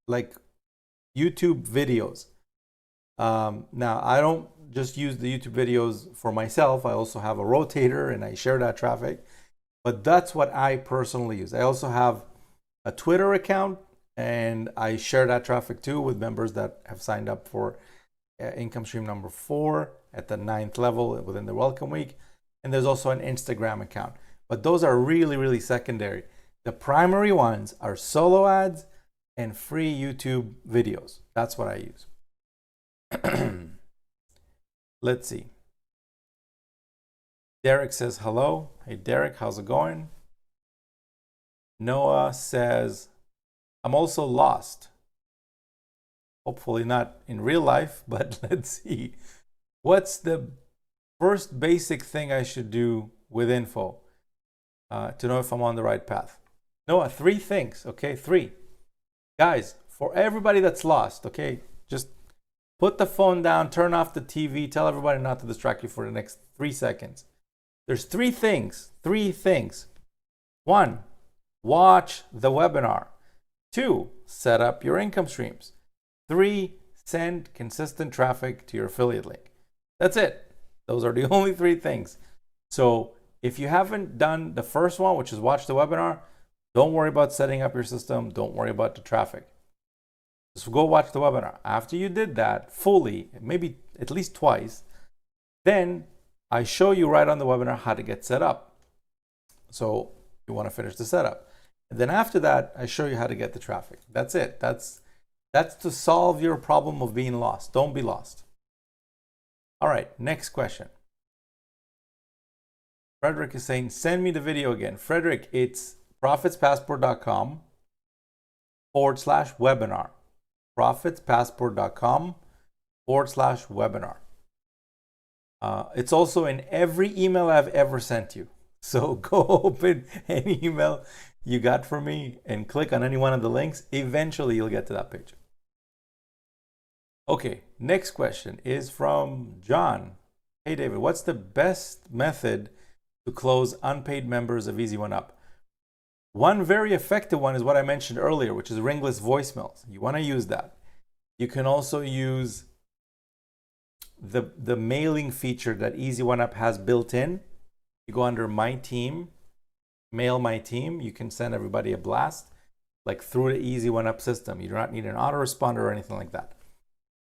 Speaker 1: YouTube videos. Now, I don't just use the YouTube videos for myself. I also have a rotator and I share that traffic. But that's what I personally use. I also have a Twitter account and I share that traffic too with members that have signed up for income stream number 4 at the 9th level within the welcome week. And there's also an Instagram account. But those are really, really secondary. The primary ones are solo ads and free YouTube videos. That's what I use. Let's see. Derek says hello. Hey Derek, how's it going? Noah says, I'm also lost. Hopefully not in real life, but let's see. What's the first basic thing I should do with info to know if I'm on the right path? Noah, 3 things, okay? 3. Guys, for everybody that's lost, okay, just put the phone down, turn off the TV, tell everybody not to distract you for the next 3 seconds. There's 3 things. 3 things. 1, watch the webinar. 2, set up your income streams. 3, send consistent traffic to your affiliate link. That's it. Those are the only 3 things. So if you haven't done the first one, which is watch the webinar, don't worry about setting up your system. Don't worry about the traffic. Just go watch the webinar. After you did that fully, maybe at least twice, then I show you right on the webinar how to get set up. So you want to finish the setup. And then after that, I show you how to get the traffic. That's it. That's to solve your problem of being lost. Don't be lost. All right, next question. Frederick is saying, send me the video again. Frederick, it's profitspassport.com/webinar. profitspassport.com/webinar. It's also in every email I've ever sent you. So go open any email you got from me and click on any one of the links. Eventually, you'll get to that page. Okay, next question is from John. Hey, David, what's the best method to close unpaid members of Easy One Up? One very effective one is what I mentioned earlier, which is ringless voicemails. You want to use that. You can also use the mailing feature that Easy One Up has built in. You go under My Team, Mail My Team. You can send everybody a blast like through the Easy One Up system. You do not need an autoresponder or anything like that.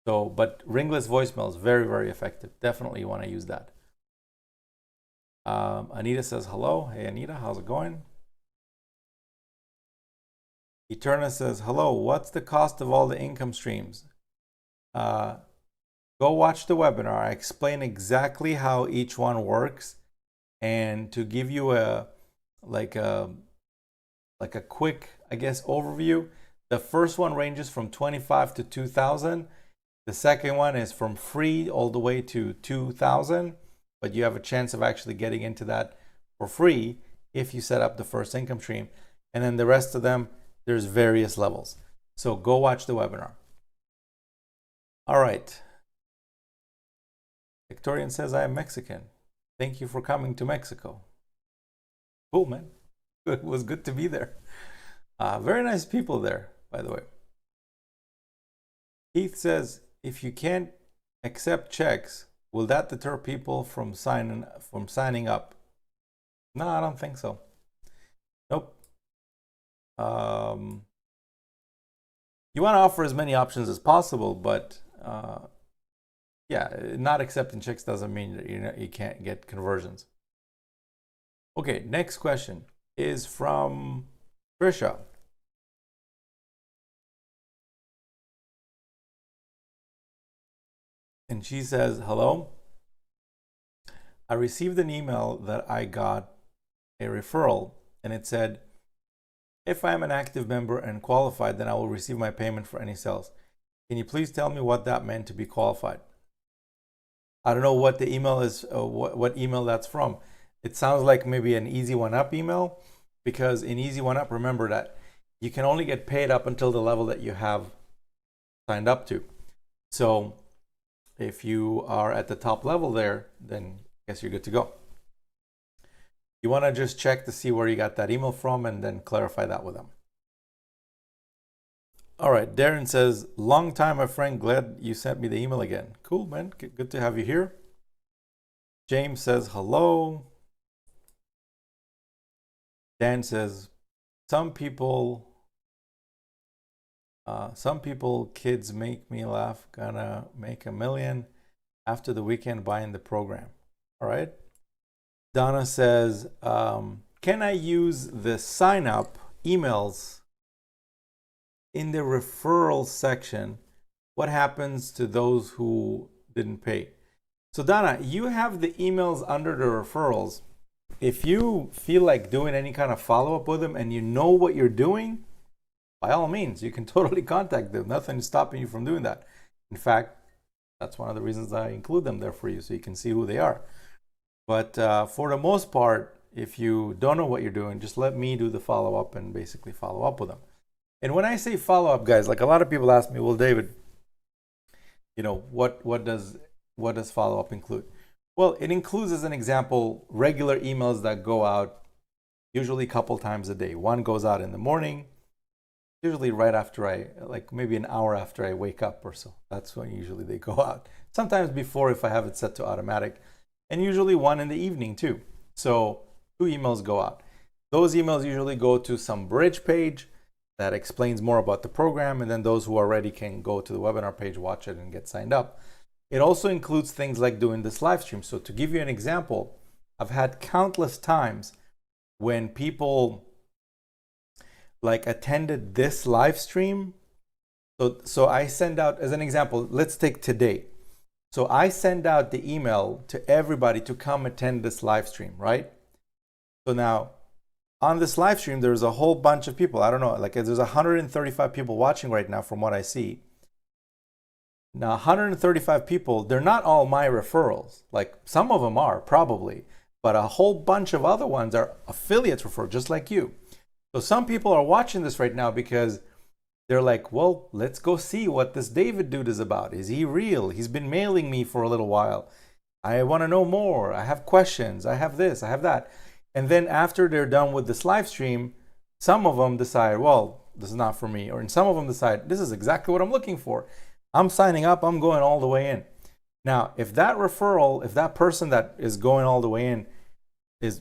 Speaker 1: So, but ringless voicemail is very, very effective. Definitely you want to use that. Anita says hello. Hey Anita, how's it going? Eterna says hello. What's the cost of all the income streams? Go watch the webinar. I explain exactly how each one works, and to give you a quick, I guess, overview. The first one ranges from 25 to 2,000. The second one is from free all the way to 2,000, but you have a chance of actually getting into that for free if you set up the first income stream. And then the rest of them, there's various levels. So go watch the webinar. All right. Victorian says, I am Mexican. Thank you for coming to Mexico. Cool, man. It was good to be there. Very nice people there, by the way. Keith says, if you can't accept checks, will that deter people from signing up? No, I don't think so. Nope. You want to offer as many options as possible, but yeah, not accepting checks doesn't mean that you can't get conversions. Okay, next question is from Trisha. And she says, hello. I received an email that I got a referral, and it said, if I am an active member and qualified, then I will receive my payment for any sales. Can you please tell me what that meant to be qualified? I don't know what the email is, what email that's from. It sounds like maybe an Easy One Up email, because in Easy One Up, remember that you can only get paid up until the level that you have signed up to. So if you are at the top level there, then I guess you're good to go. You want to just check to see where you got that email from and then clarify that with them. All right, Darren says, long time, my friend, glad you sent me the email again. Cool, man, good to have you here. James says, hello. Dan says, some people, kids make me laugh, gonna make $1 million after the weekend buying the program. All right. Donna says, can I use the sign up emails in the referral section? What happens to those who didn't pay? So Donna, you have the emails under the referrals. If you feel like doing any kind of follow-up with them and you know what you're doing, by all means, you can totally contact them. Nothing is stopping you from doing that. In fact, that's one of the reasons I include them there for you, so you can see who they are. But for the most part, if you don't know what you're doing, just let me do the follow-up and basically follow up with them. And when I say follow-up, guys, like a lot of people ask me, well, David, you know, what does follow-up include? Well, it includes, as an example, regular emails that go out usually a couple times a day. One goes out in the morning, usually right after like maybe an hour after I wake up or so. That's when usually they go out. Sometimes before if I have it set to automatic, and usually one in the evening too. So 2 emails go out. Those emails usually go to some bridge page that explains more about the program, and then those who are ready can go to the webinar page, watch it, and get signed up. It also includes things like doing this live stream. So to give you an example, I've had countless times when people like attended this live stream. So I send out, as an example, let's take today. So I send out the email to everybody to come attend this live stream, right? So now on this live stream, there's a whole bunch of people. I don't know, like there's 135 people watching right now from what I see. Now, 135 people, they're not all my referrals. Like some of them are probably, but a whole bunch of other ones are affiliates referrals, just like you. So some people are watching this right now because they're like, well, let's go see what this David dude is about. Is he real? He's been mailing me for a little while. I want to know more. I have questions. I have this. I have that. And then after they're done with this live stream, some of them decide, well, this is not for me. Or in some of them decide, this is exactly what I'm looking for. I'm signing up. I'm going all the way in. Now, if that referral, if that person that is going all the way in is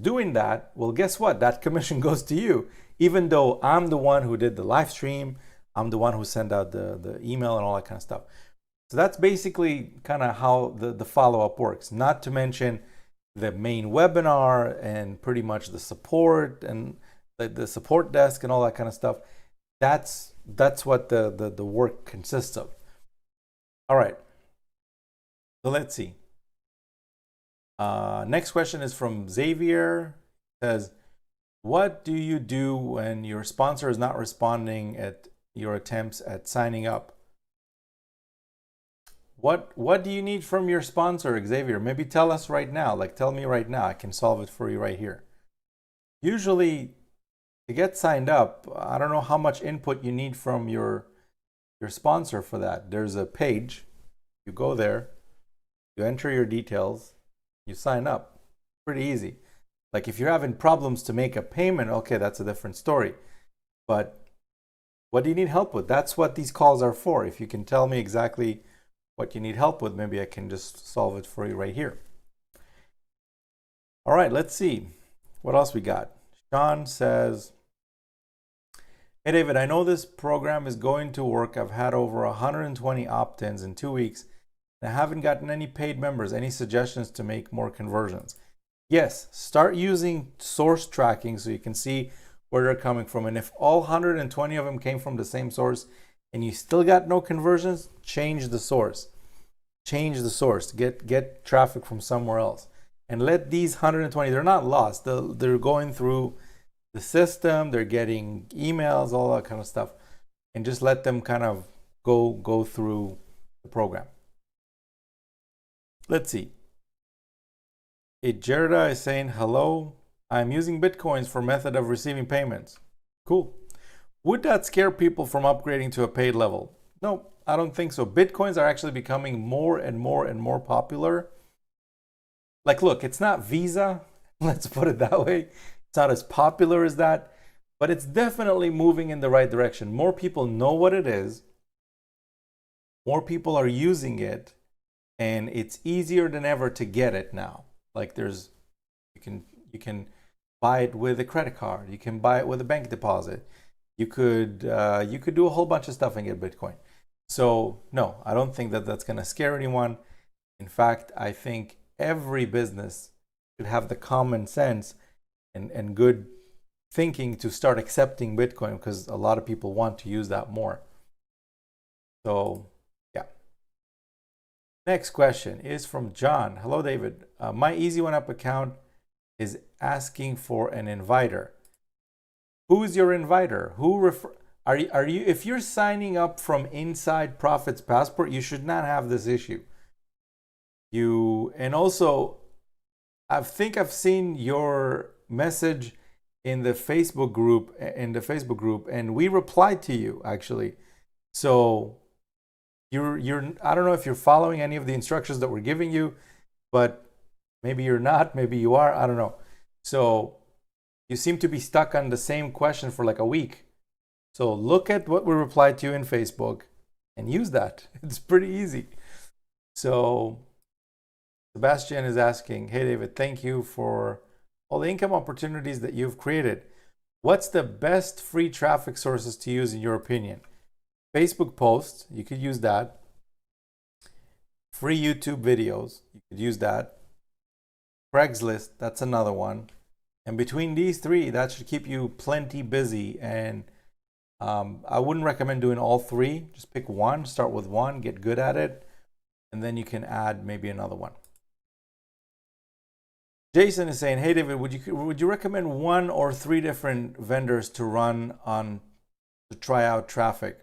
Speaker 1: doing that, well, guess what? That commission goes to you. Even though I'm the one who did the live stream, I'm the one who sent out the email and all that kind of stuff. So that's basically kind of how the follow-up works, not to mention the main webinar and pretty much the support and the support desk and all that kind of stuff. That's what the work consists of. All right, so let's see. Next question is from Xavier. It says, what do you do when your sponsor is not responding at your attempts at signing up? What do you need from your sponsor, Xavier? Maybe tell us right now. Like, tell me right now. I can solve it for you right here. Usually, to get signed up, I don't know how much input you need from your sponsor for that. There's a page. You go there, you enter your details, you sign up. Pretty easy. Like if you're having problems to make a payment, okay, that's a different story. But what do you need help with? That's what these calls are for. If you can tell me exactly what you need help with, maybe I can just solve it for you right here. All right, let's see. What else we got? Sean says, hey David, I know this program is going to work. I've had over 120 opt-ins in 2 weeks and I haven't gotten any paid members. Any suggestions to make more conversions? Yes, start using source tracking so you can see where they're coming from. And if all 120 of them came from the same source and you still got no conversions, change the source. Change the source. Get traffic from somewhere else. And let these 120, they're not lost. They're going through the system. They're getting emails, all that kind of stuff. And just let them kind of go through the program. Let's see. Gerda is saying, hello, I'm using Bitcoins for method of receiving payments. Cool. Would that scare people from upgrading to a paid level? No, I don't think so. Bitcoins are actually becoming more and more and more popular. Like, look, it's not Visa. Let's put it that way. It's not as popular as that, but it's definitely moving in the right direction. More people know what it is. More people are using it, and it's easier than ever to get it now. Like you can buy it with a credit card. You can buy it with a bank deposit. You could do a whole bunch of stuff and get Bitcoin. So no, I don't think that that's going to scare anyone. In fact, I think every business should have the common sense and good thinking to start accepting Bitcoin because a lot of people want to use that more. So yeah. Next question is from John. Hello, David. My Easy One Up account is asking for an inviter. Who is your inviter? Are you if you're signing up from inside Profits Passport, you should not have this issue. And also, I think I've seen your message in the Facebook group, and we replied to you actually. So you're I don't know if you're following any of the instructions that we're giving you, but maybe you're not, maybe you are, I don't know. So you seem to be stuck on the same question for like a week. So look at what we replied to you in Facebook and use that. It's pretty easy. So Sebastian is asking, hey David, thank you for all the income opportunities that you've created. What's the best free traffic sources to use in your opinion? Facebook posts, you could use that. Free YouTube videos, you could use that. Craigslist, that's another one. And between these three, that should keep you plenty busy. And I wouldn't recommend doing all three. Just pick one, start with one, get good at it, and then you can add maybe another one. Jason is saying, hey David, would you recommend 1 or 3 different vendors to run on to try out traffic?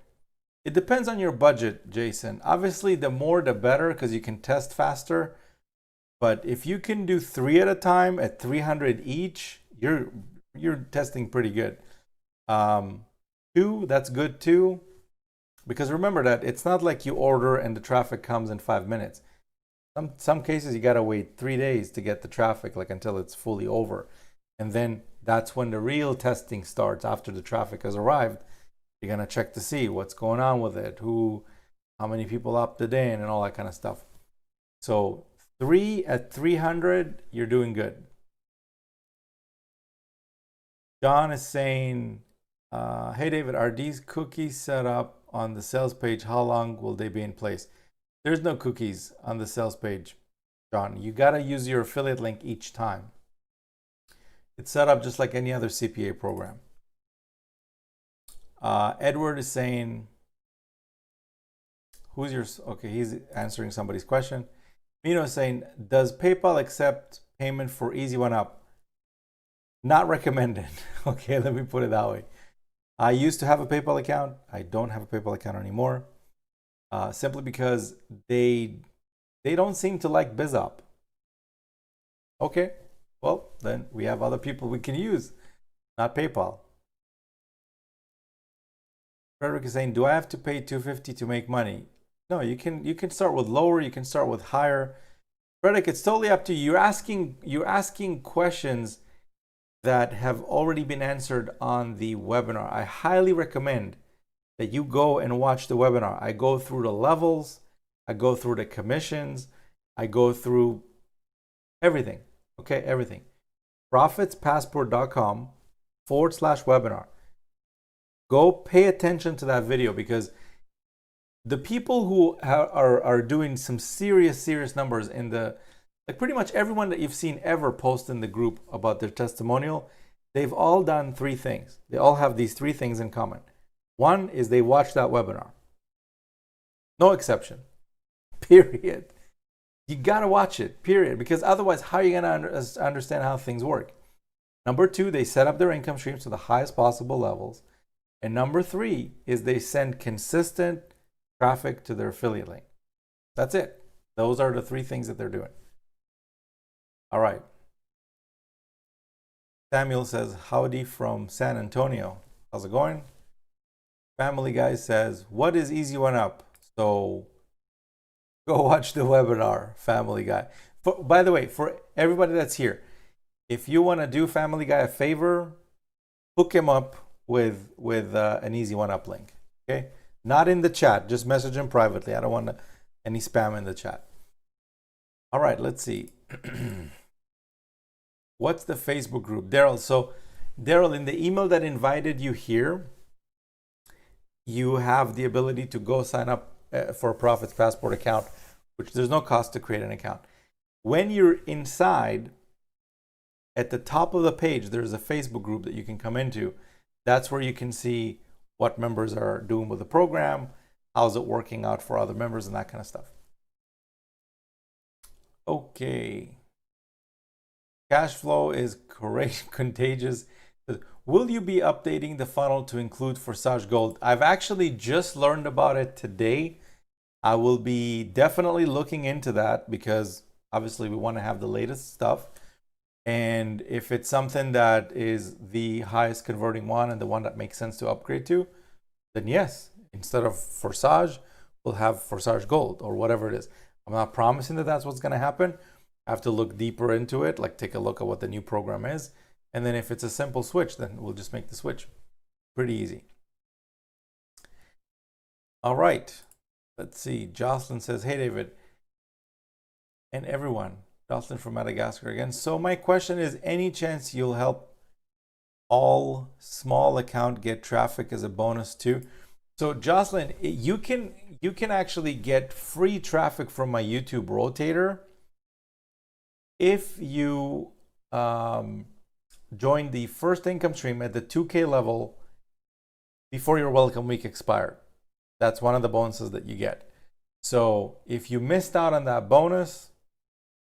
Speaker 1: It depends on your budget, Jason. Obviously, the more the better because you can test faster. But if you can do 3 at a time at 300 each, you're testing pretty good. 2, that's good too. Because remember that it's not like you order and the traffic comes in 5 minutes. Some cases you gotta wait 3 days to get the traffic, like until it's fully over. And then that's when the real testing starts after the traffic has arrived. You're gonna check to see what's going on with it, how many people opted in and all that kind of stuff. So 3 at 300, you're doing good. John is saying, hey David, are these cookies set up on the sales page? How long will they be in place? There's no cookies on the sales page, John. You got to use your affiliate link each time. It's set up just like any other CPA program. Edward is saying, who's your, okay, he's answering somebody's question. Mino is saying, does PayPal accept payment for Easy One Up? Not recommended. Okay, let me put it that way. I used to have a PayPal account. I don't have a PayPal account anymore. Simply because they don't seem to like BizUp. Okay, well, then we have other people we can use, not PayPal. Frederick is saying, do I have to pay $250 to make money? No, you can start with lower, you can start with higher. Frederick, it's totally up to you. You're asking questions that have already been answered on the webinar. I highly recommend that you go and watch the webinar. I go through the levels, I go through the commissions, I go through everything. Okay, everything. profitspassport.com/webinar. Go pay attention to that video, because the people who are doing some serious numbers in the, like pretty much everyone that you've seen ever post in the group about their testimonial, they've all done three things. They all have these three things in common. One is they watched that webinar. No exception. Period. You got to watch it, period. Because otherwise, how are you going to understand how things work? Number two, they set up their income streams to the highest possible levels. And number three is they send consistent traffic to their affiliate link. That's it. Those are the three things that they're doing. All right. Samuel says, howdy from San Antonio. How's it going? Family Guy says, what is Easy One Up? So go watch the webinar, Family Guy. By the way, for everybody that's here, if you want to do Family Guy a favor, hook him up with an Easy One Up link. Okay? Not in the chat, just message him privately. I don't want any spam in the chat. All right, let's see. What's the Facebook group? Daryl. So Daryl, in the email that invited you here, you have the ability to go sign up for a Profits Passport account, which there's no cost to create an account. When you're inside, at the top of the page, there's a Facebook group that you can come into. That's where you can see what members are doing with the program, how's it working out for other members, and that kind of stuff. Okay. Cash flow is contagious. Will you be updating the funnel to include Forsage Gold? I've actually just learned about it today. I will be definitely looking into that, because obviously we want to have the latest stuff. And if it's something that is the highest converting one and the one that makes sense to upgrade to, then yes, instead of Forsage, we'll have Forsage Gold or whatever it is. I'm not promising that that's what's going to happen. I have to look deeper into it, like take a look at what the new program is. And then if it's a simple switch, then we'll just make the switch. Pretty easy. All right. Let's see. Jocelyn says, hey, David. And everyone. Jocelyn from Madagascar again. So my question is, any chance you'll help all small account get traffic as a bonus too? So Jocelyn, you can actually get free traffic from my YouTube rotator if you join the first income stream at the 2K level before your welcome week expired. That's one of the bonuses that you get. So if you missed out on that bonus,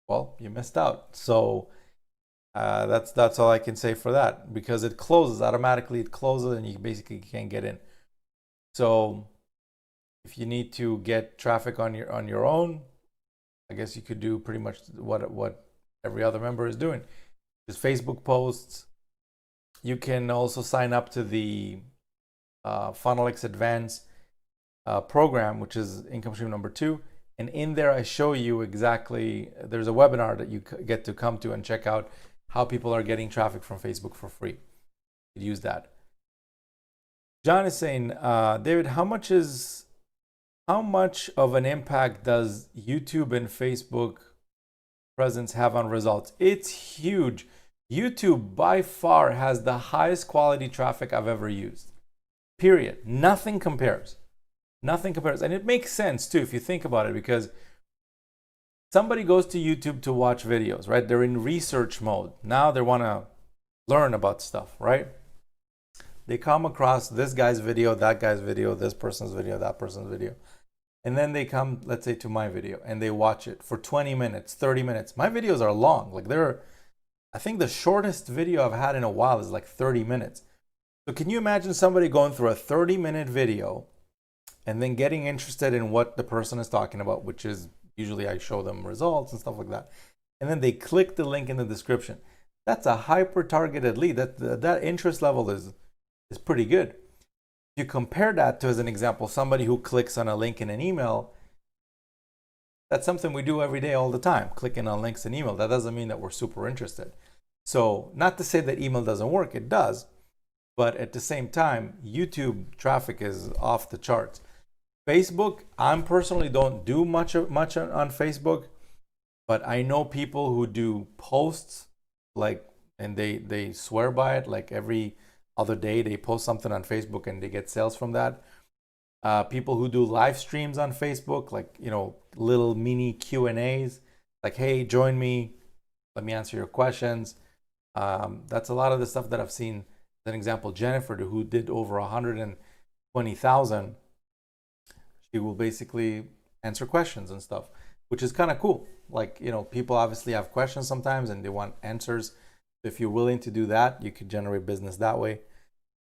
Speaker 1: well, you missed out. So that's all I can say for that, because it closes automatically. It closes and you basically can't get in. So if you need to get traffic on your own, I guess you could do pretty much what every other member is doing. Just Facebook posts. You can also sign up to the Funnelix Advanced program, which is income stream number 2. And in there, I show you exactly, there's a webinar that you get to come to and check out how people are getting traffic from Facebook for free. You use that. John is saying, David, how much of an impact does YouTube and Facebook presence have on results? It's huge. YouTube by far has the highest quality traffic I've ever used. Period. Nothing compares. Nothing compares. And it makes sense too if you think about it, because somebody goes to YouTube to watch videos, right? They're in research mode. Now they want to learn about stuff, right? They come across this guy's video, that guy's video, this person's video, that person's video. And then they come, let's say, to my video and they watch it for 20 minutes, 30 minutes. My videos are long. Like I think the shortest video I've had in a while is like 30 minutes. So can you imagine somebody going through a 30-minute video and then getting interested in what the person is talking about, which is usually I show them results and stuff like that. And then they click the link in the description. That's a hyper-targeted lead. That interest level is pretty good. If you compare that to, as an example, somebody who clicks on a link in an email, that's something we do every day all the time, clicking on links in email. That doesn't mean that we're super interested. So not to say that email doesn't work, it does. But at the same time, YouTube traffic is off the charts. Facebook, I personally don't do much on Facebook, but I know people who do posts, like, and they swear by it. Like every other day they post something on Facebook and they get sales from that. People who do live streams on Facebook, like, little mini Q&As, like, hey, join me, let me answer your questions. That's a lot of the stuff that I've seen. As an example, Jennifer, who did over 120,000, she will basically answer questions and stuff, which is kind of cool. Like, people obviously have questions sometimes and they want answers. If you're willing to do that, you could generate business that way.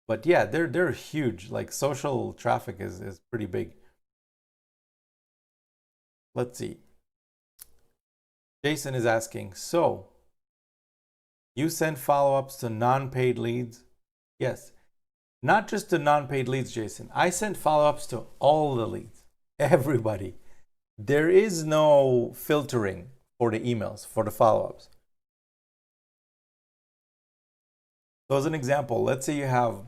Speaker 1: But yeah, they're huge. Like, social traffic is pretty big. Let's see. Jason is asking, so you send follow-ups to non-paid leads? Yes. Not just to non-paid leads, Jason. I send follow-ups to all the leads. Everybody. There is no filtering for the emails, for the follow-ups. So as an example, let's say you have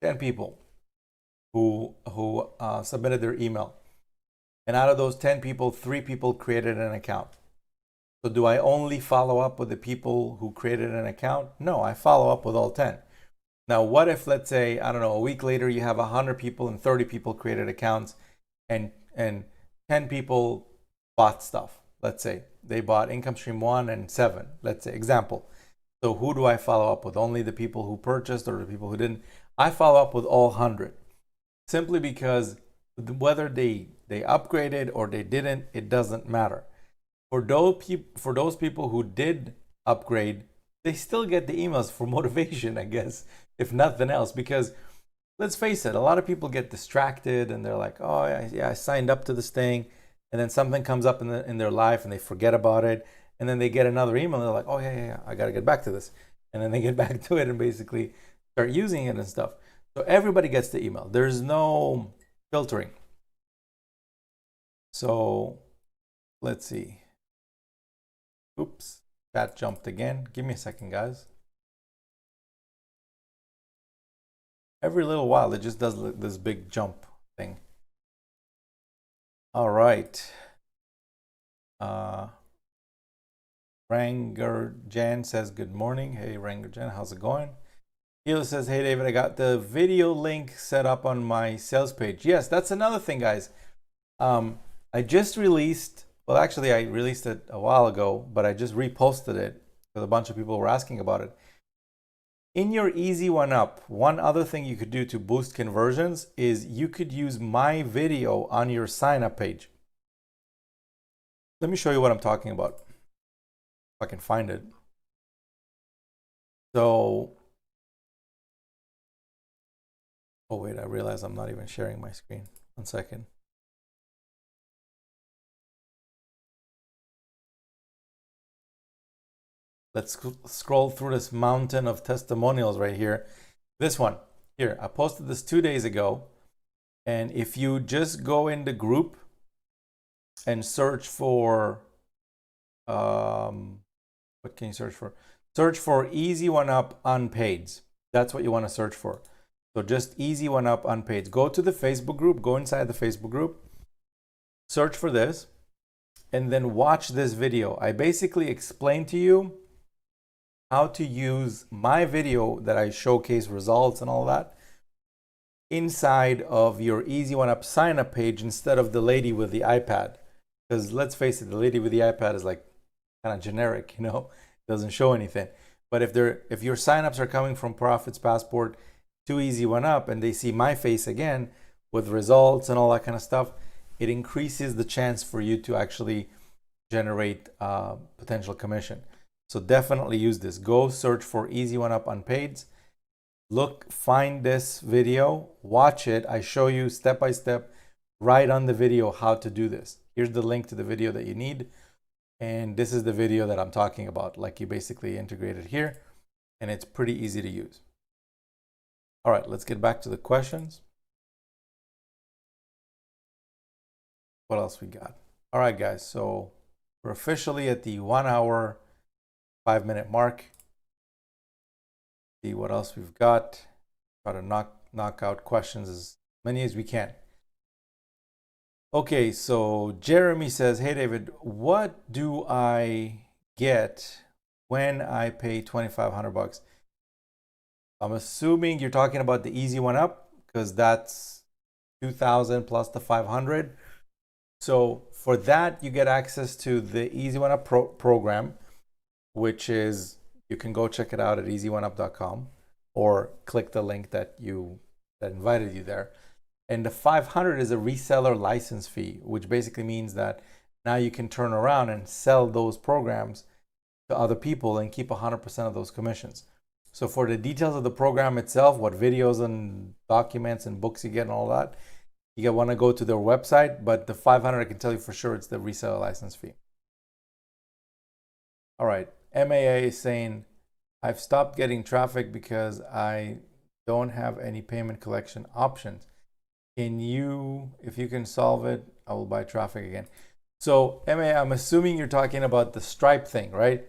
Speaker 1: 10 people who submitted their email. And out of those 10 people, 3 people created an account. So do I only follow up with the people who created an account? No, I follow up with all 10. Now, what if, let's say, I don't know, a week later, you have 100 people and 30 people created accounts and 10 people bought stuff. Let's say they bought income stream 1 and 7, let's say, example. So who do I follow up with? Only the people who purchased or the people who didn't? I follow up with all 100, simply because whether they upgraded or they didn't, it doesn't matter. For those people who did upgrade, they still get the emails for motivation, I guess, if nothing else. Because let's face it, a lot of people get distracted and they're like, oh yeah, I signed up to this thing, and then something comes up in their life and they forget about it, and then they get another email and they're like, oh yeah, I got to get back to this, and then they get back to it and basically start using it and stuff. So everybody gets the email. There's no filtering. So let's see. Oops, chat jumped again. Give me a second, guys. Every little while, it just does this big jump thing. All right. Ranger Jan says, good morning. Hey, Ranger Jan, how's it going? Hilo says, hey, David, I got the video link set up on my sales page. Yes, that's another thing, guys. I just released, well, actually, I released it a while ago, but I just reposted it because a bunch of people were asking about it. In your Easy One Up, one other thing you could do to boost conversions is you could use my video on your sign up page. Let me show you what I'm talking about, if I can find it. So, oh wait, I realize I'm not even sharing my screen. 1 second. Let's scroll through this mountain of testimonials right here. This one here, I posted this 2 days ago. And if you just go in the group and search for, what can you search for? Search for Easy One Up Unpaids. That's what you want to search for. So just Easy One Up Unpaids. Go to the Facebook group, go inside the Facebook group, search for this, and then watch this video. I basically explain to you how to use my video that I showcase results and all that inside of your Easy One Up sign up page instead of the lady with the iPad. Because let's face it, the lady with the iPad is like kind of generic, doesn't show anything. But if your signups are coming from Profits Passport to Easy One Up and they see my face again with results and all that kind of stuff, it increases the chance for you to actually generate potential commission. So definitely use this. Go search for Easy One Up Unpaid. Find this video, watch it. I show you step by step right on the video how to do this. Here's the link to the video that you need. And this is the video that I'm talking about. Like, you basically integrate it here and it's pretty easy to use. All right, let's get back to the questions. What else we got? All right, guys. So we're officially at the 1 hour, 5 minute mark. See what else we've got. Try to knock out questions as many as we can. Okay, so Jeremy says, hey David, what do I get when I pay $2,500? I'm assuming you're talking about the Easy One Up, because that's 2,000 plus the 500. So for that, you get access to the Easy One Up program, which is, you can go check it out at easyoneUp.com or click the link that invited you there. And the 500 is a reseller license fee, which basically means that now you can turn around and sell those programs to other people and keep 100% of those commissions. So for the details of the program itself, what videos and documents and books you get and all that, you want to go to their website. But the 500, I can tell you for sure, it's the reseller license fee. All right. MAA is saying, I've stopped getting traffic because I don't have any payment collection options. If you can solve it, I will buy traffic again. So MA, I'm assuming you're talking about the Stripe thing, right?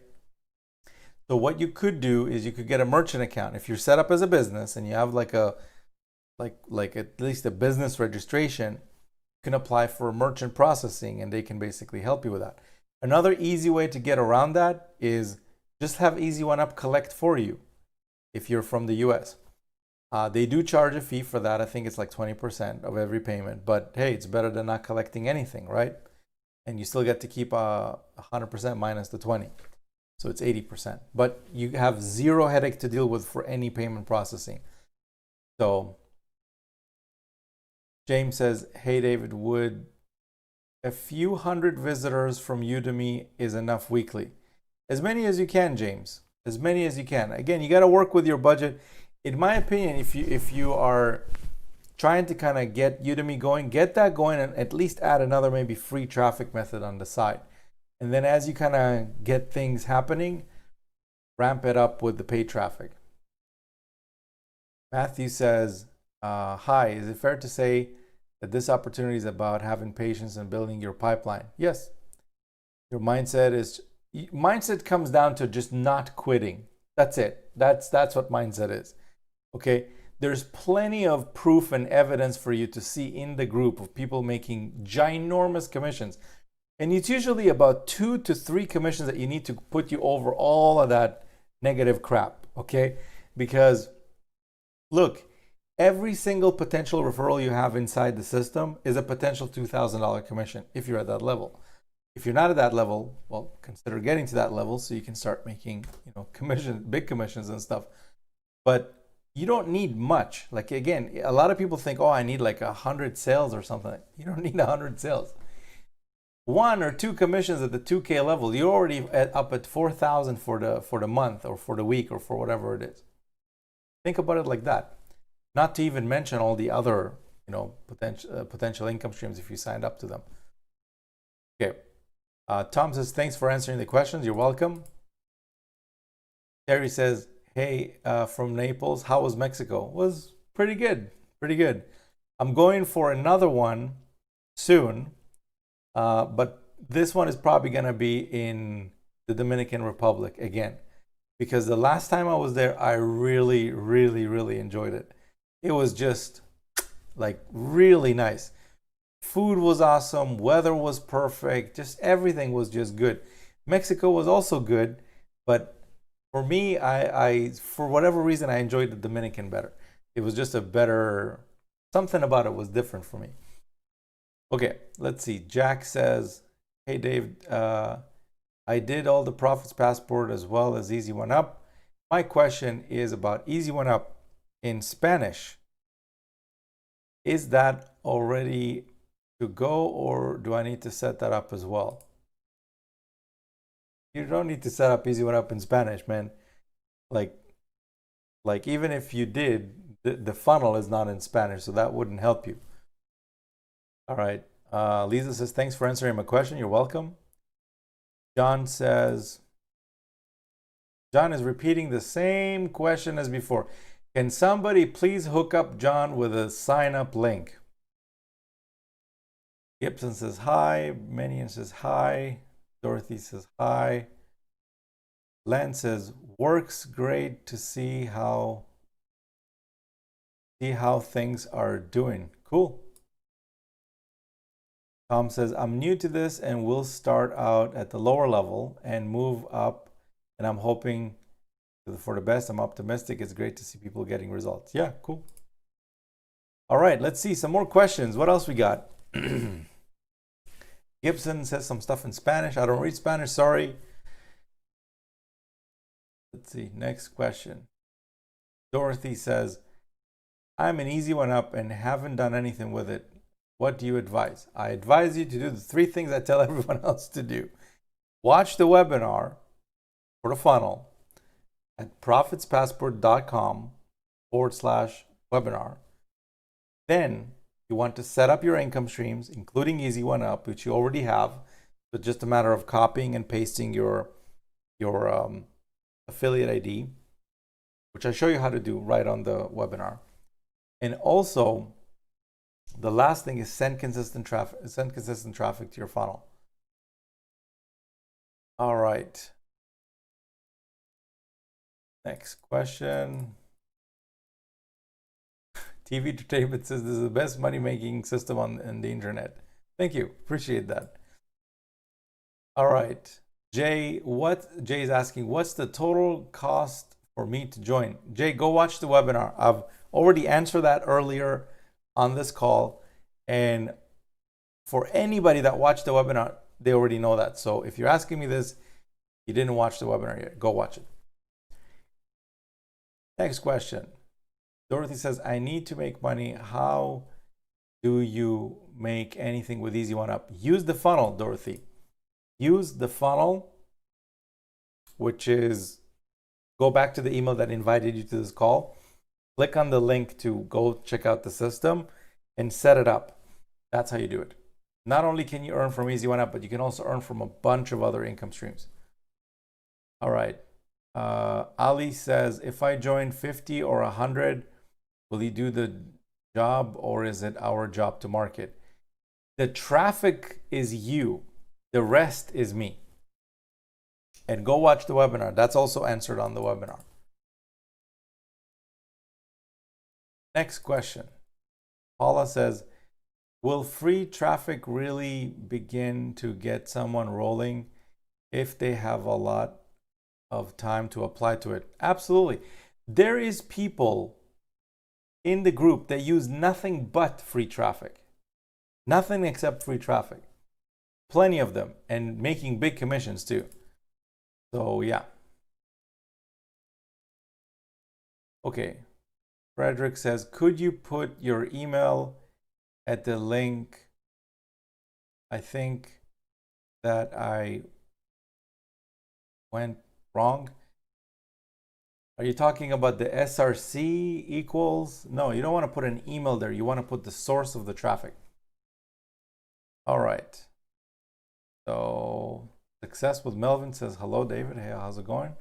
Speaker 1: So what you could do is you could get a merchant account. If you're set up as a business and you have like at least a business registration, you can apply for merchant processing and they can basically help you with that. Another easy way to get around that is just have Easy One Up collect for you if you're from the US. They do charge a fee for that. I think it's like 20% of every payment, but hey, it's better than not collecting anything, right? And you still get to keep 100% minus the 20. So it's 80%, but you have zero headache to deal with for any payment processing. So James says, hey David, would a few hundred visitors from Udemy is enough weekly? As many as you can, James, as many as you can. Again, you got to work with your budget. In my opinion, if you are trying to kind of get Udemy going, get that going and at least add another maybe free traffic method on the side. And then as you kind of get things happening, ramp it up with the paid traffic. Matthew says, hi, is it fair to say that this opportunity is about having patience and building your pipeline? Yes. Your mindset comes down to just not quitting. That's it. That's what mindset is. Okay, there's plenty of proof and evidence for you to see in the group of people making ginormous commissions. And it's usually about 2 to 3 commissions that you need to put you over all of that negative crap, okay? Because look, every single potential referral you have inside the system is a potential $2,000 commission if you're at that level. If you're not at that level, well, consider getting to that level so you can start making, big commissions and stuff. But you don't need much. Like, again, a lot of people think, oh, I need like 100 sales or something. You don't need 100 sales. 1 or 2 commissions at the 2K level, you're already up at 4,000 for the month or for the week or for whatever it is. Think about it like that. Not to even mention all the other, potential income streams if you signed up to them. Okay. Tom says, thanks for answering the questions. You're welcome. Terry says, hey, from Naples, how was Mexico? Was pretty good, pretty good. I'm going for another one soon, but this one is probably going to be in the Dominican Republic again, because the last time I was there, I really, really, really enjoyed it. It was just like really nice. Food was awesome. Weather was perfect. Just everything was just good. Mexico was also good, but for me, I for whatever reason, I enjoyed the Dominican better. It was just a better Something about it was different for me. Okay, let's see. Jack says, hey Dave, I did all the Profits Passport as well as Easy One Up. My question is about Easy One Up in Spanish. Is that already to go, or do I need to set that up as well? You don't need to set up Easy One Up in Spanish, man. Like even if you did, the funnel is not in Spanish, so that wouldn't help you. All right. Lisa says, thanks for answering my question. You're welcome. John says, John is repeating the same question as before. Can somebody please hook up John with a sign up link? Gibson says hi. Menian says hi. Dorothy says hi. Len says, works great to see how things are doing. Cool. Tom says, I'm new to this and will start out at the lower level and move up, and I'm hoping for the best. I'm optimistic. It's great to see people getting results. Yeah, cool. All right, let's see some more questions. What else we got? Gibson says some stuff in Spanish. I don't read Spanish, sorry. Let's see, next question. Dorothy says, I'm an Easy One Up and haven't done anything with it. What do you advise? I advise you to do the 3 things I tell everyone else to do. Watch the webinar for the funnel at profitspassport.com/webinar. Then you want to set up your income streams, including Easy One Up, which you already have. So it's just a matter of copying and pasting your affiliate ID, which I show you how to do right on the webinar. And also, the last thing is send consistent traffic to your funnel. All right. Next question. TV Entertainment says this is the best money-making system on the internet. Thank you. Appreciate that. All right. Jay is asking, what's the total cost for me to join? Jay, go watch the webinar. I've already answered that earlier on this call. And for anybody that watched the webinar, they already know that. So if you're asking me this, you didn't watch the webinar yet, go watch it. Next question. Dorothy says, I need to make money. How do you make anything with Easy One Up? Use the funnel, Dorothy. Use the funnel, which is, go back to the email that invited you to this call. Click on the link to go check out the system and set it up. That's how you do it. Not only can you earn from Easy One Up, but you can also earn from a bunch of other income streams. All right. Ali says, if I join 50 or 100, will he do the job, or is it our job to market? The traffic is you. The rest is me. And go watch the webinar. That's also answered on the webinar. Next question. Paula says, will free traffic really begin to get someone rolling if they have a lot of time to apply to it? Absolutely. There is people in the group that use nothing but free traffic. Nothing except free traffic. Plenty of them, and making big commissions too. So yeah. Okay. Frederick says, could you put your email at the link? I think that I went wrong. Are you talking about the SRC equals? No, you don't want to put an email there. You want to put the source of the traffic. All right. So Success with Melvin says, hello, David. Hey, how's it going?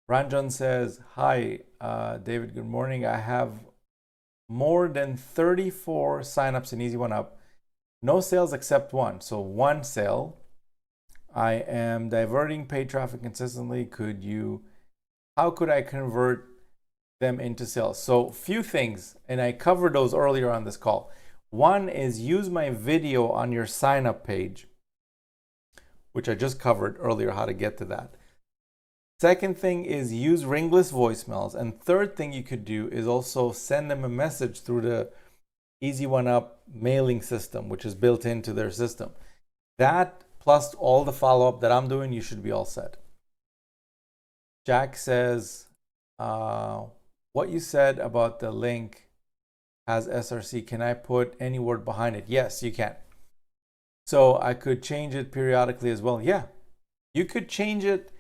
Speaker 1: Ranjan says, hi, David, good morning. I have more than 34 signups in Easy One Up. No sales except one. So one sale. I am diverting paid traffic consistently. How could I convert them into sales? So few things, and I covered those earlier on this call. One is use my video on your sign up page, which I just covered earlier how to get to that. Second thing is use ringless voicemails. And third thing you could do is also send them a message through Easy One Up mailing system, which is built into their system. That plus all the follow-up that I'm doing, you should be all set. Jack says, what you said about the link has SRC. Can I put any word behind it? Yes, you can. So I could change it periodically as well. Yeah, you could change it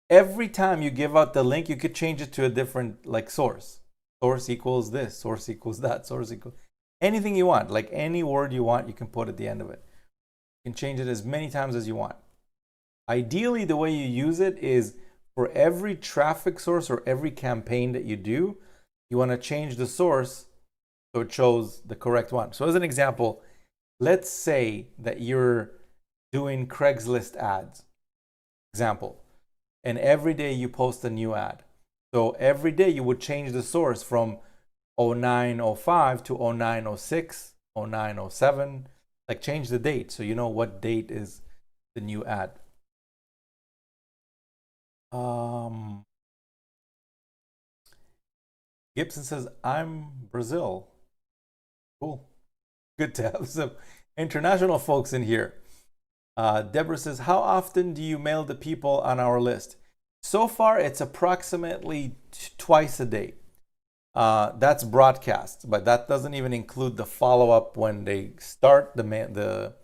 Speaker 1: every time you give out the link. You could change it to a different like source. Source equals this, source equals that, source equals anything you want. Like any word you want, you can put at the end of it. You can change it as many times as you want. Ideally, the way you use it is for every traffic source or every campaign that you do, you want to change the source so it shows the correct one. So as an example, let's say that you're doing Craigslist ads, example, and every day you post a new ad. So every day you would change the source from 0905 to 0906, 0907, like change the date so you know what date is the new ad. Gibson says, I'm Brazil. Cool. Good to have some international folks in here. Deborah says, how often do you mail the people on our list? So far, it's approximately twice a day. That's broadcast, but that doesn't even include the follow-up when they start the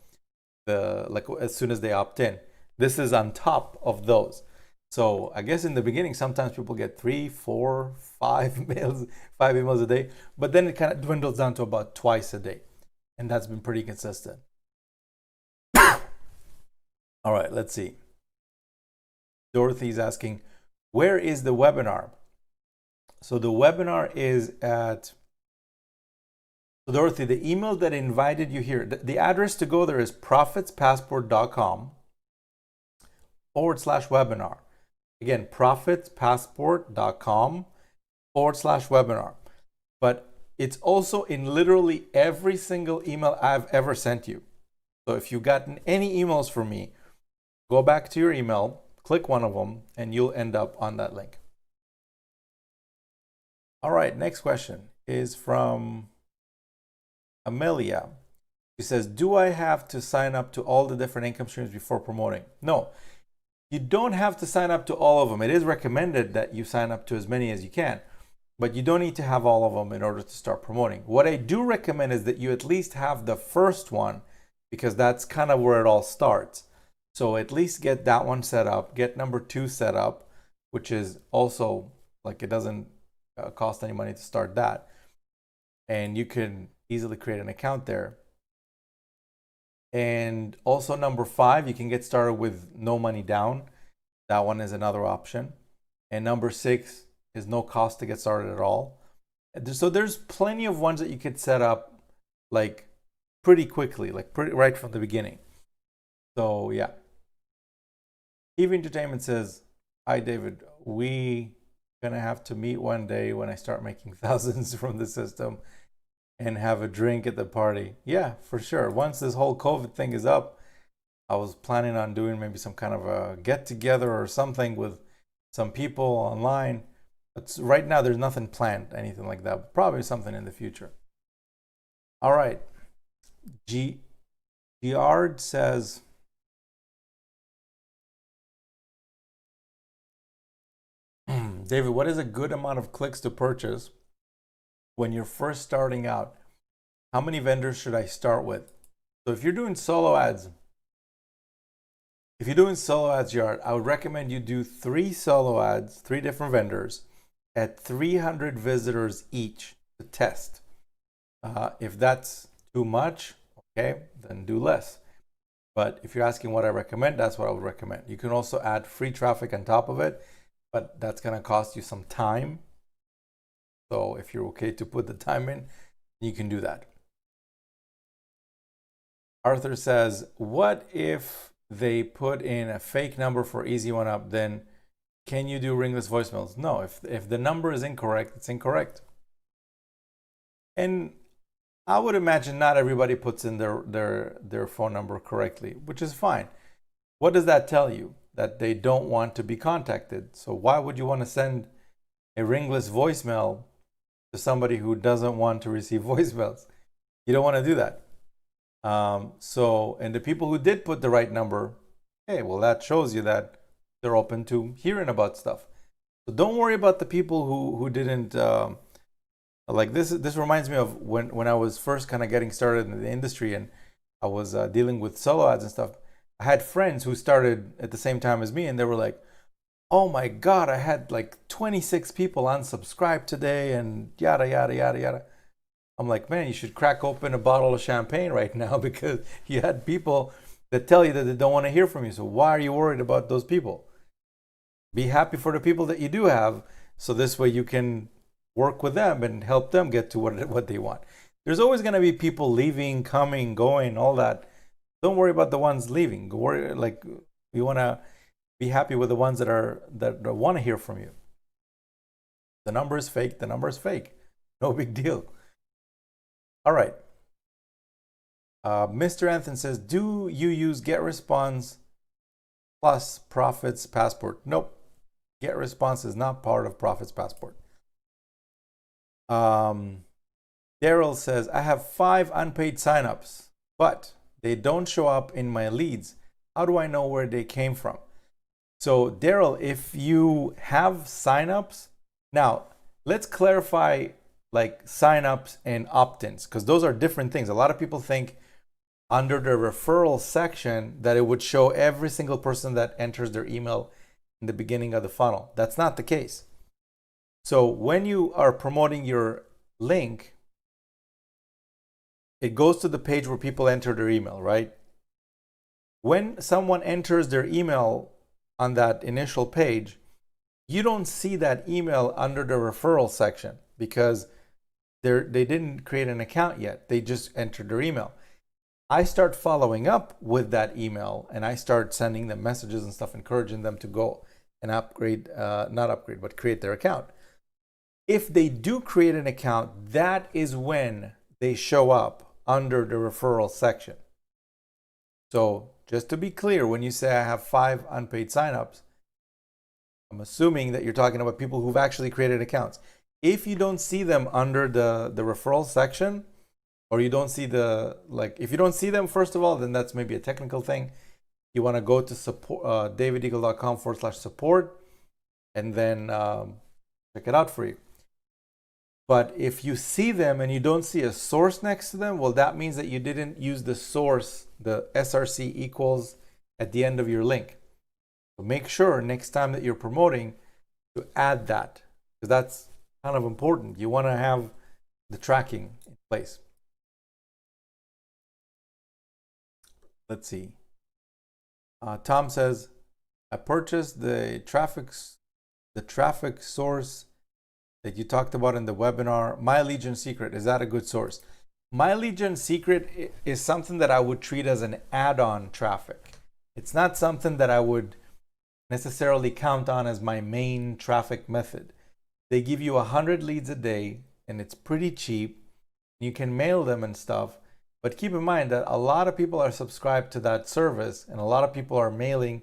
Speaker 1: like as soon as they opt in. This is on top of those. So I guess in the beginning, sometimes people get 3, 4, 5 emails a day, but then it kind of dwindles down to about twice a day. And that's been pretty consistent. All right, let's see. Dorothy's asking, where is the webinar? So the webinar is at, so Dorothy, the email that invited you here, the address to go there is profitspassport.com/webinar. Again, profitspassport.com/webinar. But it's also in literally every single email I've ever sent you. So if you've gotten any emails from me, go back to your email, click one of them, and you'll end up on that link. All right, next question is from Amelia. She says, do I have to sign up to all the different income streams before promoting? No, you don't have to sign up to all of them. It is recommended that you sign up to as many as you can, but you don't need to have all of them in order to start promoting. What I do recommend is that you at least have the first one, because that's kind of where it all starts. So at least get that one set up, get number 2 set up, which is also like it doesn't cost any money to start that. And you can easily create an account there. And also number 5, you can get started with no money down. That one is another option. And number 6 is no cost to get started at all. So there's plenty of ones that you could set up like pretty quickly, like right from the beginning. So yeah. Eve Entertainment says, hi David, we gonna have to meet one day when I start making thousands from the system and have a drink at the party. Yeah, for sure. Once this whole COVID thing is up, I was planning on doing maybe some kind of a get together or something with some people online. But right now there's nothing planned, anything like that. Probably something in the future. All right. Giard says, David, what is a good amount of clicks to purchase when you're first starting out? How many vendors should I start with? So if you're doing solo ads, Giard, I would recommend you do 3 solo ads, 3 different vendors at 300 visitors each to test. If that's too much, okay, then do less. But if you're asking what I recommend, that's what I would recommend. You can also add free traffic on top of it, but that's going to cost you some time. So if you're okay to put the time in, you can do that. Arthur says, what if they put in a fake number for Easy One Up? Then can you do ringless voicemails? No, if the number is incorrect, it's incorrect. And I would imagine not everybody puts in their phone number correctly, which is fine. What does that tell you? That they don't want to be contacted. So why would you want to send a ringless voicemail to somebody who doesn't want to receive voicemails? You don't want to do that. And the people who did put the right number, hey, well, that shows you that they're open to hearing about stuff. So don't worry about the people who didn't. Like this reminds me of when I was first kind of getting started in the industry, and I was dealing with solo ads and stuff. I had friends who started at the same time as me, and they were like, "Oh my God, I had like 26 people unsubscribe today," and yada yada yada yada. I'm like, man, you should crack open a bottle of champagne right now, because you had people that tell you that they don't want to hear from you. So why are you worried about those people? Be happy for the people that you do have, so this way you can work with them and help them get to what they want. There's always going to be people leaving, coming, going, all that. Don't worry about the ones leaving. You want to be happy with the ones that want to hear from you. The number is fake. The number is fake. No big deal. All right. Mr. Anthony says, do you use GetResponse plus Profits Passport? Nope. GetResponse is not part of Profits Passport. Daryl says, I have 5 unpaid signups, but they don't show up in my leads. How do I know where they came from? So Daryl, if you have signups, now let's clarify like signups and opt-ins, because those are different things. A lot of people think under the referral section that it would show every single person that enters their email in the beginning of the funnel. That's not the case. So when you are promoting your link, it goes to the page where people enter their email, right? When someone enters their email on that initial page, you don't see that email under the referral section, because they didn't create an account yet. They just entered their email. I start following up with that email, and I start sending them messages and stuff, encouraging them to go and create their account. If they do create an account, that is when they show up under the referral section. So just to be clear, when you say I have 5 unpaid signups, I'm assuming that you're talking about people who've actually created accounts. If you don't see them under the referral section, or you don't see if you don't see them, first of all, then that's maybe a technical thing. You want to go to support, daviddekel.com/support, and then check it out for you. But if you see them and you don't see a source next to them, well, that means that you didn't use the source, the src equals at the end of your link. So make sure next time that you're promoting to add that, because that's kind of important. You want to have the tracking in place. Let's see. Tom says, I purchased the traffic source that you talked about in the webinar. My Legion Secret, is that a good source? My Legion Secret is something that I would treat as an add-on traffic. It's not something that I would necessarily count on as my main traffic method. They give you 100 leads a day, and it's pretty cheap. You can mail them and stuff. But keep in mind that a lot of people are subscribed to that service, and a lot of people are mailing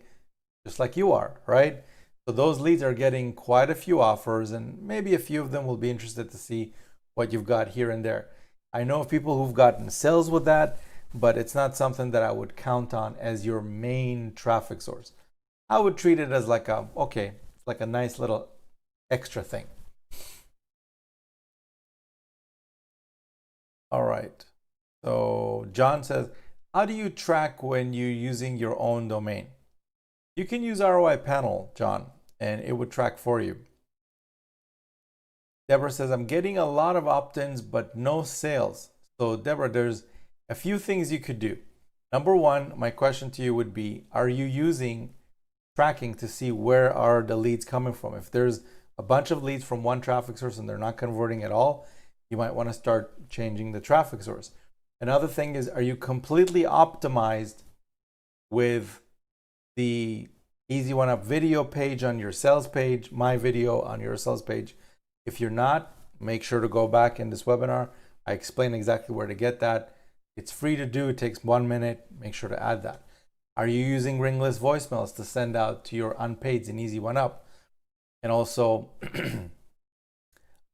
Speaker 1: just like you are, right? So those leads are getting quite a few offers, and maybe a few of them will be interested to see what you've got here and there. I know of people who've gotten sales with that, but it's not something that I would count on as your main traffic source. I would treat it as like a nice little extra thing. All right. So John says, how do you track when you're using your own domain? You can use ROI Panel, John, and it would track for you. Deborah says, I'm getting a lot of opt-ins, but no sales. So Deborah, there's a few things you could do. Number one, my question to you would be, are you using tracking to see where are the leads coming from? If there's a bunch of leads from one traffic source and they're not converting at all, you might want to start changing the traffic source. Another thing is, are you completely optimized with the Easy One Up video page on your sales page, my video on your sales page? If you're not, make sure to go back in this webinar. I explain exactly where to get that. It's free to do. It takes 1 minute. Make sure to add that. Are you using ringless voicemails to send out to your unpaids in Easy One Up? And also,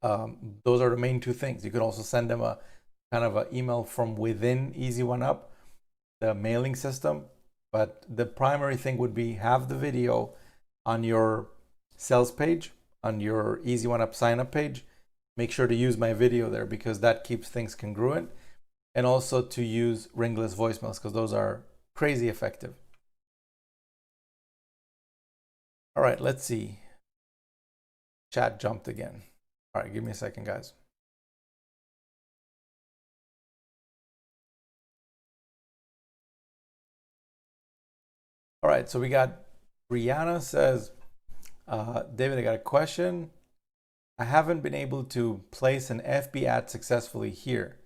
Speaker 1: those are the main two things. You can also send them a kind of an email from within Easy One Up, the mailing system. But the primary thing would be have the video on your sales page, on your Easy One Up sign up page. Make sure to use my video there because that keeps things congruent. And also to use ringless voicemails because those are crazy effective. All right, let's see. Chat jumped again. All right, give me a second, guys. All right, so we got Brianna says, David, I got a question. I haven't been able to place an FB ad successfully here.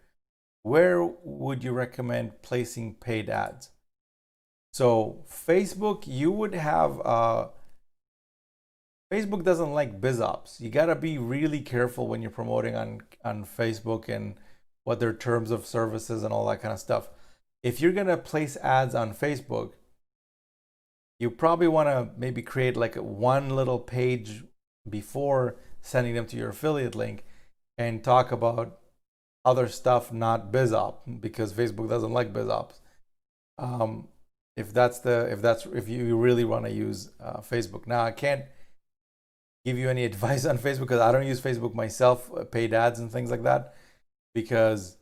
Speaker 1: Where would you recommend placing paid ads? So Facebook, you would have, Facebook doesn't like BizOps. You gotta be really careful when you're promoting on Facebook and what their terms of services and all that kind of stuff. If you're gonna place ads on Facebook, you probably wanna maybe create like one little page before sending them to your affiliate link and talk about other stuff, not BizOps, because Facebook doesn't like BizOps. If you really want to use Facebook. Now I can't give you any advice on Facebook because I don't use Facebook myself, paid ads and things like that, because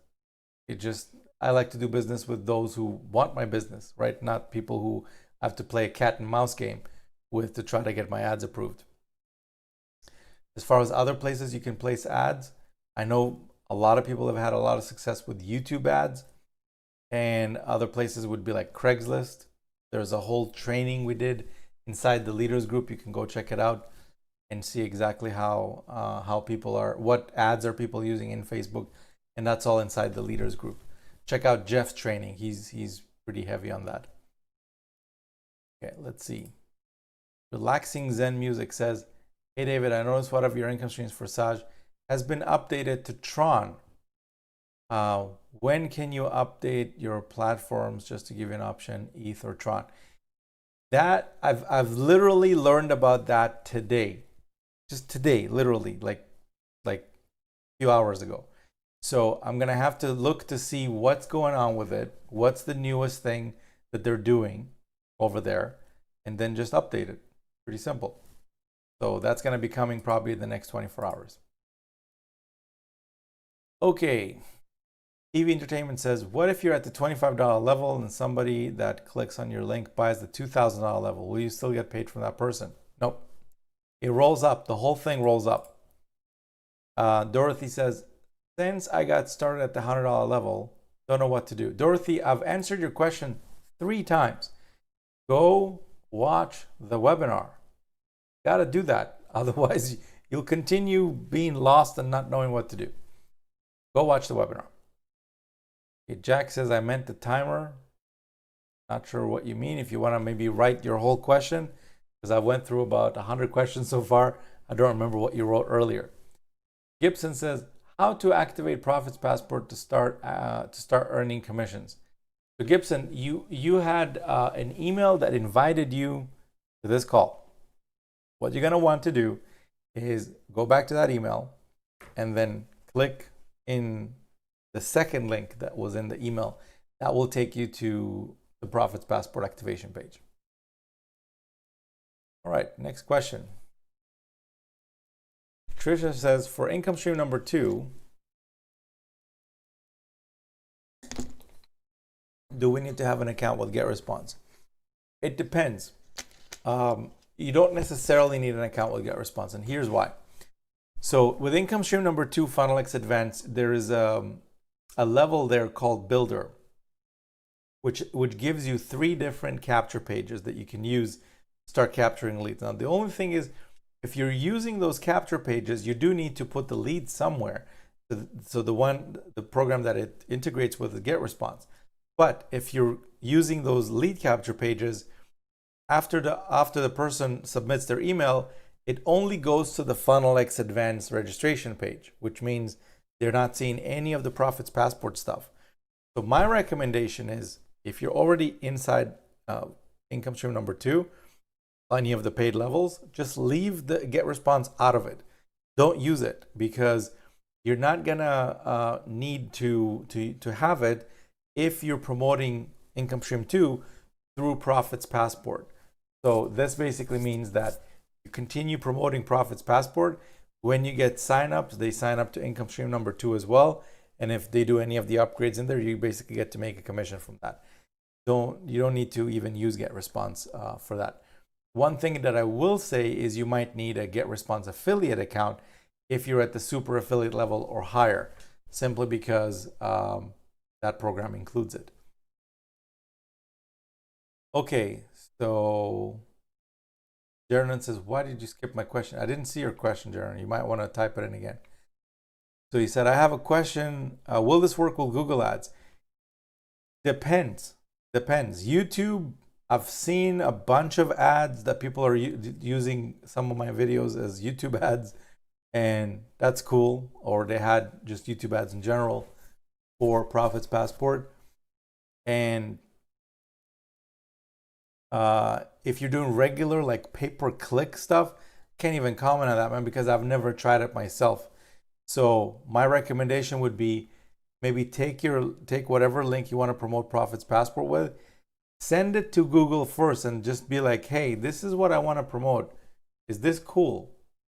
Speaker 1: I like to do business with those who want my business, right? Not people who have to play a cat and mouse game with to try to get my ads approved. As far as other places you can place ads, I know a lot of people have had a lot of success with YouTube ads, and other places would be like Craigslist. There's a whole training we did inside the leaders group. You can go check it out and see exactly what ads are people using in Facebook, and that's all inside the leaders group. Check out Jeff's training. He's pretty heavy on that. Okay, let's see. Relaxing Zen Music says, hey David, I noticed one of your income streams for Saj has been updated to Tron. When can you update your platforms just to give you an option, ETH or Tron? That I've literally learned about that today. Just today, literally, like a few hours ago. So I'm gonna have to look to see what's going on with it, what's the newest thing that they're doing over there, and then just update it. Pretty simple. So that's gonna be coming probably in the next 24 hours. Okay. TV Entertainment says, what if you're at the $25 level and somebody that clicks on your link buys the $2,000 level? Will you still get paid from that person? Nope. It rolls up. The whole thing rolls up. Dorothy says, since I got started at the $100 level, don't know what to do. Dorothy, I've answered your question 3 times. Go watch the webinar. Got to do that. Otherwise, you'll continue being lost and not knowing what to do. Go watch the webinar. Okay, Jack says, I meant the timer. Not sure what you mean. If you want to maybe write your whole question, because I went through about 100 questions so far. I don't remember what you wrote earlier. Gibson says, how to activate Profits Passport to start earning commissions. So Gibson, you had an email that invited you to this call. What you're going to want to do is go back to that email and then click in the second link that was in the email. That will take you to the Profits Passport activation page. All right, next question. Trisha says, for income stream number 2, do we need to have an account with GetResponse? It depends. You don't necessarily need an account with GetResponse, and here's why. So with income stream number 2, FunnelX Advanced, there is a level there called Builder, which gives you 3 different capture pages that you can use to start capturing leads. Now, the only thing is, if you're using those capture pages, you do need to put the lead somewhere. So the program that it integrates with is GetResponse. But if you're using those lead capture pages, after the person submits their email, it only goes to the FunnelX Advanced registration page, which means they're not seeing any of the Profits Passport stuff. So my recommendation is, if you're already inside income stream number 2, any of the paid levels, just leave the GetResponse out of it. Don't use it, because you're not gonna need to have it if you're promoting Income Stream 2 through Profits Passport. So this basically means that you continue promoting Profits Passport. When you get signups, they sign up to Income Stream number 2 as well. And if they do any of the upgrades in there, you basically get to make a commission from that. You don't need to even use GetResponse for that. One thing that I will say is you might need a GetResponse affiliate account if you're at the super affiliate level or higher, simply because that program includes it. Okay, so Jaron says, why did you skip my question? I didn't see your question, Jaron. You might want to type it in again. So he said, I have a question. Will this work with Google Ads? Depends. YouTube, I've seen a bunch of ads that people are using some of my videos as YouTube ads, and that's cool. Or they had just YouTube ads in general for Profits Passport. And if you're doing regular like pay-per-click stuff, can't even comment on that, man, because I've never tried it myself. So my recommendation would be maybe take whatever link you want to promote Profits Passport with, send it to Google first and just be like, hey, this is what I want to promote. Is this cool?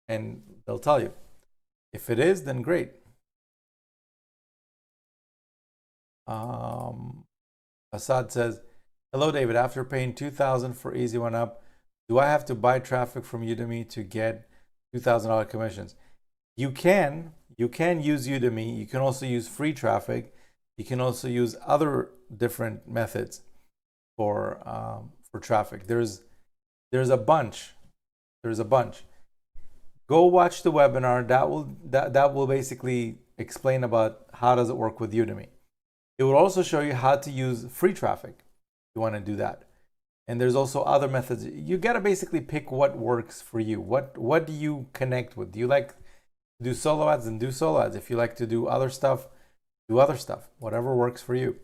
Speaker 1: And they'll tell you. If it is, then great. Assad says, hello, David. After paying $2,000 for Easy One Up, do I have to buy traffic from Udemy to get $2,000 commissions? You can use Udemy. You can also use free traffic. You can also use other different methods for traffic. There's a bunch. Go watch the webinar. That will basically explain about how does it work with Udemy. It will also show you how to use free traffic if you want to do that. And there's also other methods. You got to basically pick what works for you. What do you connect with? Do you like to do solo ads? And do solo ads. If you like to do other stuff, do other stuff. Whatever works for you.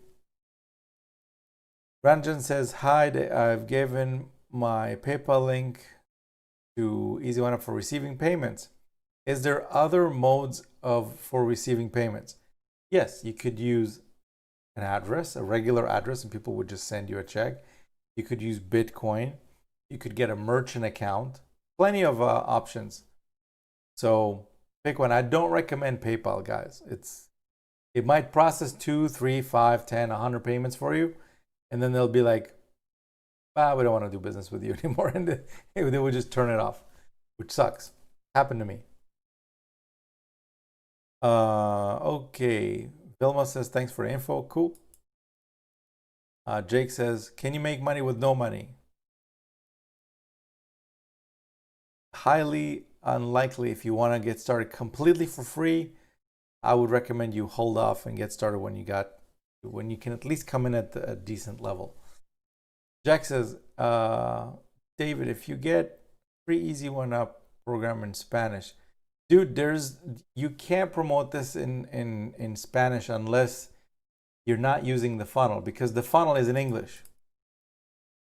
Speaker 1: Ranjan says, hi, I've given my PayPal link to Easy One Up for receiving payments. Is there other modes for receiving payments? Yes, you could use an address, a regular address, and people would just send you a check. You could use Bitcoin. You could get a merchant account. Plenty of options. So pick one. I don't recommend PayPal, guys. It might process 2, 3, 5, 10, 100 payments for you, and then they'll be like, we don't want to do business with you anymore, and they would just turn it off, which sucks. Happened to me. Okay. Vilma says, thanks for the info. Cool. Jake says, can you make money with no money? Highly unlikely. If you want to get started completely for free, I would recommend you hold off and get started when you can at least come in at a decent level. Jack says, David, if you get free Easy One Up program in Spanish, dude, you can't promote this in Spanish unless you're not using the funnel, because the funnel is in English.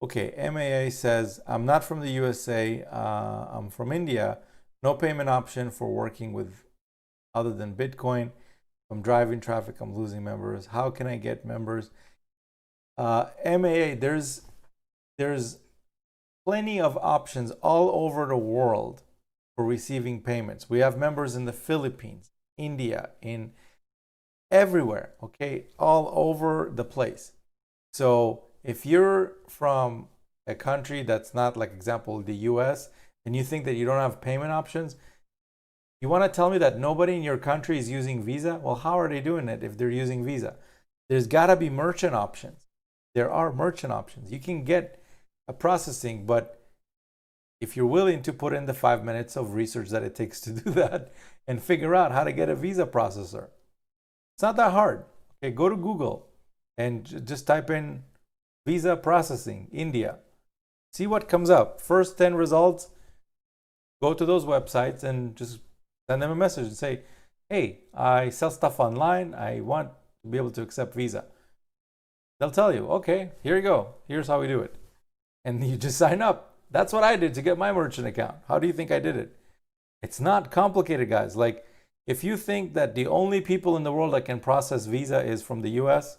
Speaker 1: Okay, MAA says, I'm not from the USA, I'm from India. No payment option for working with other than Bitcoin. I'm driving traffic, I'm losing members. How can I get members? MAA, there's plenty of options all over the world for receiving payments. We have members in the Philippines, India, in everywhere, okay, all over the place. So if you're from a country that's not, like example, the US, and you think that you don't have payment options, you want to tell me that nobody in your country is using Visa? Well, how are they doing it if they're using Visa? There's got to be merchant options. There are merchant options. You can get a processing, but if you're willing to put in the 5 minutes of research that it takes to do that and figure out how to get a Visa processor, it's not that hard. Okay, go to Google and just type in Visa processing, India. See what comes up. First 10 results, go to those websites and just send them a message and say, hey, I sell stuff online. I want to be able to accept Visa. They'll tell you, okay, here you go. Here's how we do it. And you just sign up. That's what I did to get my merchant account. How do you think I did it? It's not complicated, guys. Like, If you think that the only people in the world that can process Visa is from the US,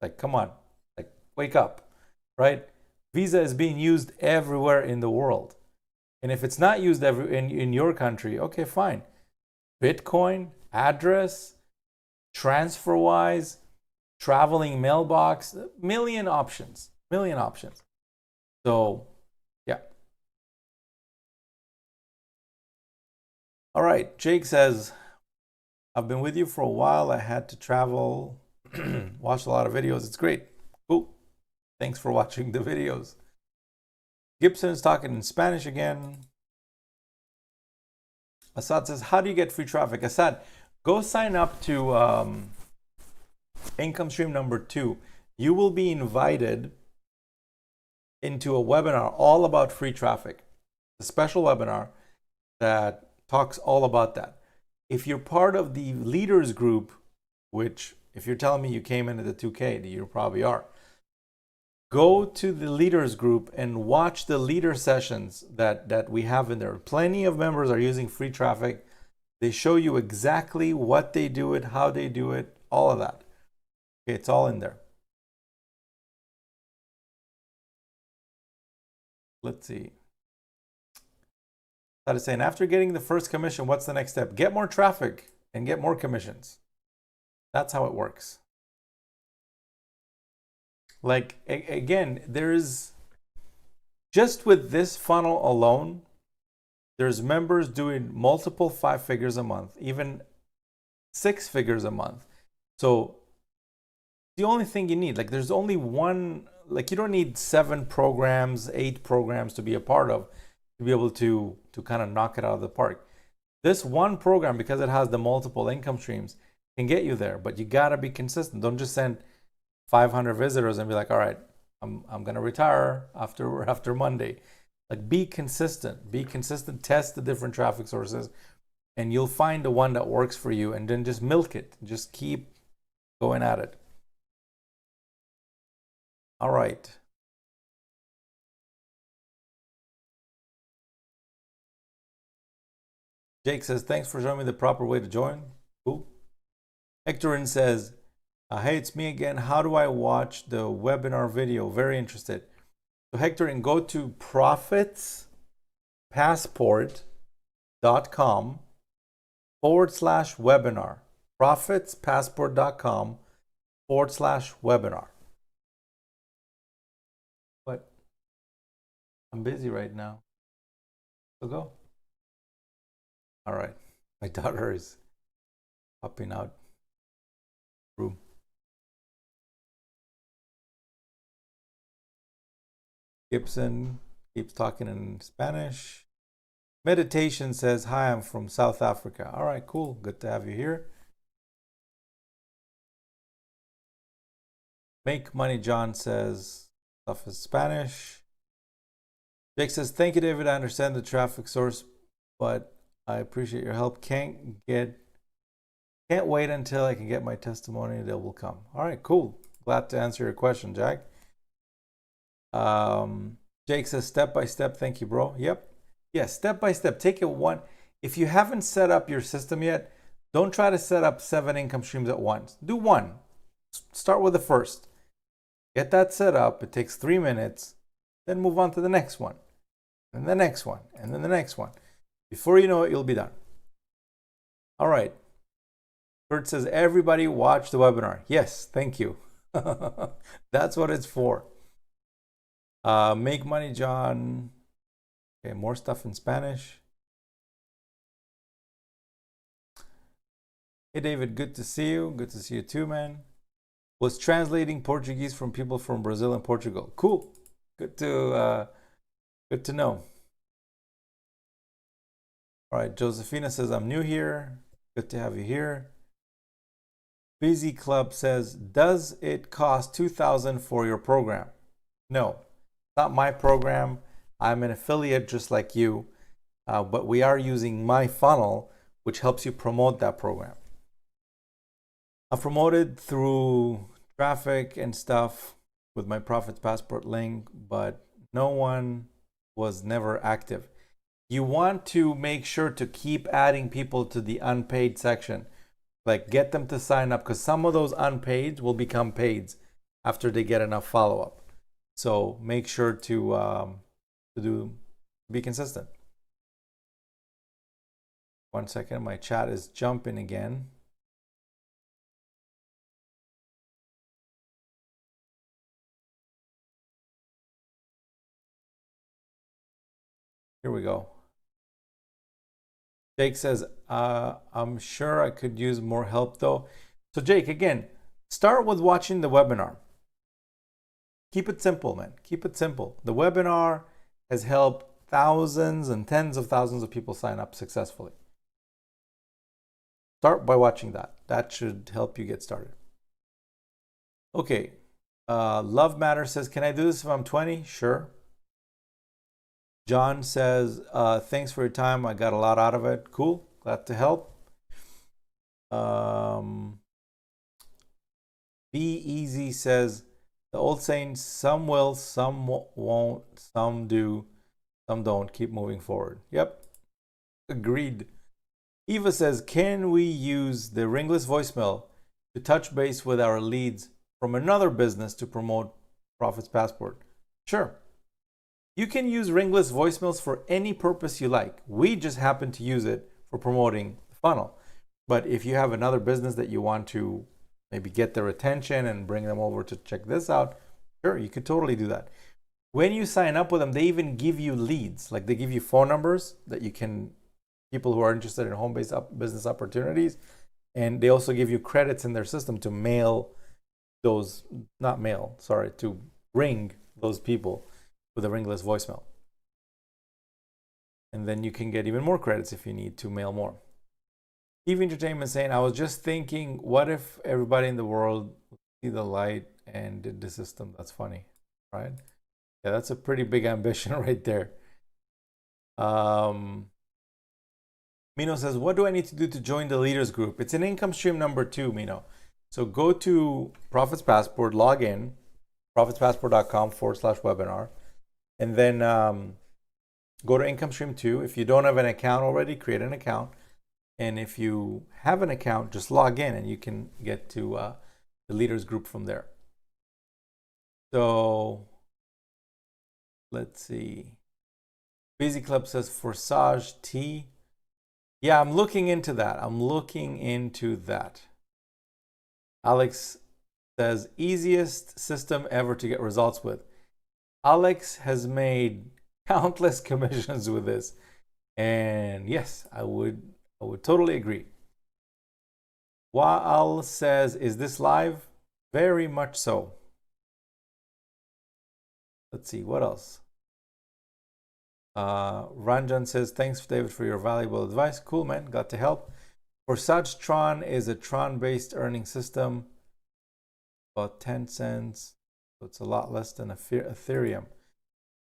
Speaker 1: like, come on, like, wake up, right? Visa is being used everywhere in the world. And if it's not used in your country, okay, fine. Bitcoin, address, TransferWise, traveling mailbox, million options. So, yeah. All right, Jake says, I've been with you for a while. I had to travel, watched a lot of videos. It's great. Cool. Thanks for watching the videos. Gibson's talking in Spanish again. Assad says, how do you get free traffic? Assad, go sign up to income stream number 2. You will be invited into a webinar all about free traffic. A special webinar that talks all about that. If you're part of the leaders group, which if you're telling me you came into the 2K, you probably are, go to the leaders group and watch the leader sessions that we have in there. Plenty of members are using free traffic. They show you exactly what they do it, how they do it, all of that. Okay, it's all in there. Let's see. That is saying, after getting the first commission, what's the next step? Get more traffic and get more commissions. That's how it works. Like, again, there's, just with this funnel alone, there's members doing multiple 5 figures a month, even 6 figures a month. So the only thing you need, like, there's only one, like, you don't need 7 programs, 8 programs to be a part of to be able to kind of knock it out of the park. This one program, because it has the multiple income streams, can get you there, but you gotta be consistent. Don't just send 500 visitors and be like, all right, I'm gonna retire after Monday. Like, be consistent, test the different traffic sources, and you'll find the one that works for you, and then just milk it. Just keep going at it. All right. Jake says, thanks for showing me the proper way to join. Cool. Hectorin says, hey, it's me again. How do I watch the webinar video? Very interested. So Hectorin, go to profitspassport.com/webinar. profitspassport.com/webinar. But I'm busy right now. So go. All right. My daughter is popping out room. Gibson keeps talking in Spanish. Meditation says, hi, I'm from South Africa. All right, cool. Good to have you here. Make Money John says, stuff is Spanish. Jake says, thank you, David. I understand the traffic source, but I appreciate your help. Can't wait until I can get my testimony. That will come. All right, cool. Glad to answer your question, Jack. Jake says, step by step. Thank you, bro. Yep. Yeah, step by step. Take it one. If you haven't set up your system yet, don't try to set up 7 income streams at once. Do one. Start with the first. Get that set up. It takes 3 minutes. Then move on to the next one. And the next one. And then the next one. Before you know it, you'll be done. All right. Kurt says, everybody watch the webinar. Yes, thank you. That's what it's for. Make Money John. Okay, more stuff in Spanish. Hey, David, good to see you. Good to see you too, man. Was translating Portuguese from people from Brazil and Portugal. Cool. Good to know. All right, Josefina says, I'm new here. Good to have you here. Busy Club says, does it cost $2,000 for your program? No, not my program. I'm an affiliate just like you, but we are using my funnel, which helps you promote that program. I've promoted through traffic and stuff with my Profits Passport link, but no one was never active. you want to make sure to keep adding people to the unpaid section. Like get them to sign up, because some of those unpaid will become paids after they get enough follow-up. So make sure to be consistent. 1 second, my chat is jumping again. Here we go. Jake says, I'm sure I could use more help though. So Jake, again, start with watching the webinar. Keep it simple, man. Keep it simple. The webinar has helped thousands and tens of thousands of people sign up successfully. Start by watching that. That should help you get started. Okay. Love Matter says, can I do this if I'm 20? Sure. John says, thanks for your time. I got a lot out of it. Cool. Glad to help. Be Easy says, the old saying, some will, some won't, some do, some don't. Keep moving forward. Yep. Agreed. Eva says, can we use the ringless voicemail to touch base with our leads from another business to promote Profits Passport? Sure. You can use ringless voicemails for any purpose you like. We just happen to use it for promoting the funnel. But if you have another business that you want to maybe get their attention and bring them over to check this out, sure, you could totally do that. When you sign up with them, they even give you leads. Like they give you phone numbers that you can, people who are interested in home-based business opportunities. And they also give you credits in their system to mail those, not mail, sorry, to ring those people with a ringless voicemail. And then you can get even more credits if you need to mail more. Eve Entertainment saying, I was just thinking, what if everybody in the world would see the light and did the system? That's funny, right? Yeah, that's a pretty big ambition right there. Mino says, what do I need to do to join the leaders group? It's an income stream number 2, Mino. So go to Profits Passport, log in, profitspassport.com/webinar, and then go to income stream 2. If you don't have an account already, create an account. And if you have an account, just log in and you can get to the leaders group from there. So let's see. Busy Club says Forsage T. Yeah, I'm looking into that. Alex says easiest system ever to get results with. Alex has made countless commissions with this. And yes, I would totally agree. Waal says, is this live? Very much so. Let's see, what else? Ranjan says, thanks, David, for your valuable advice. Cool, man. Glad to help. Forsage Tron is a Tron-based earning system, about 10 cents. So it's a lot less than Ethereum.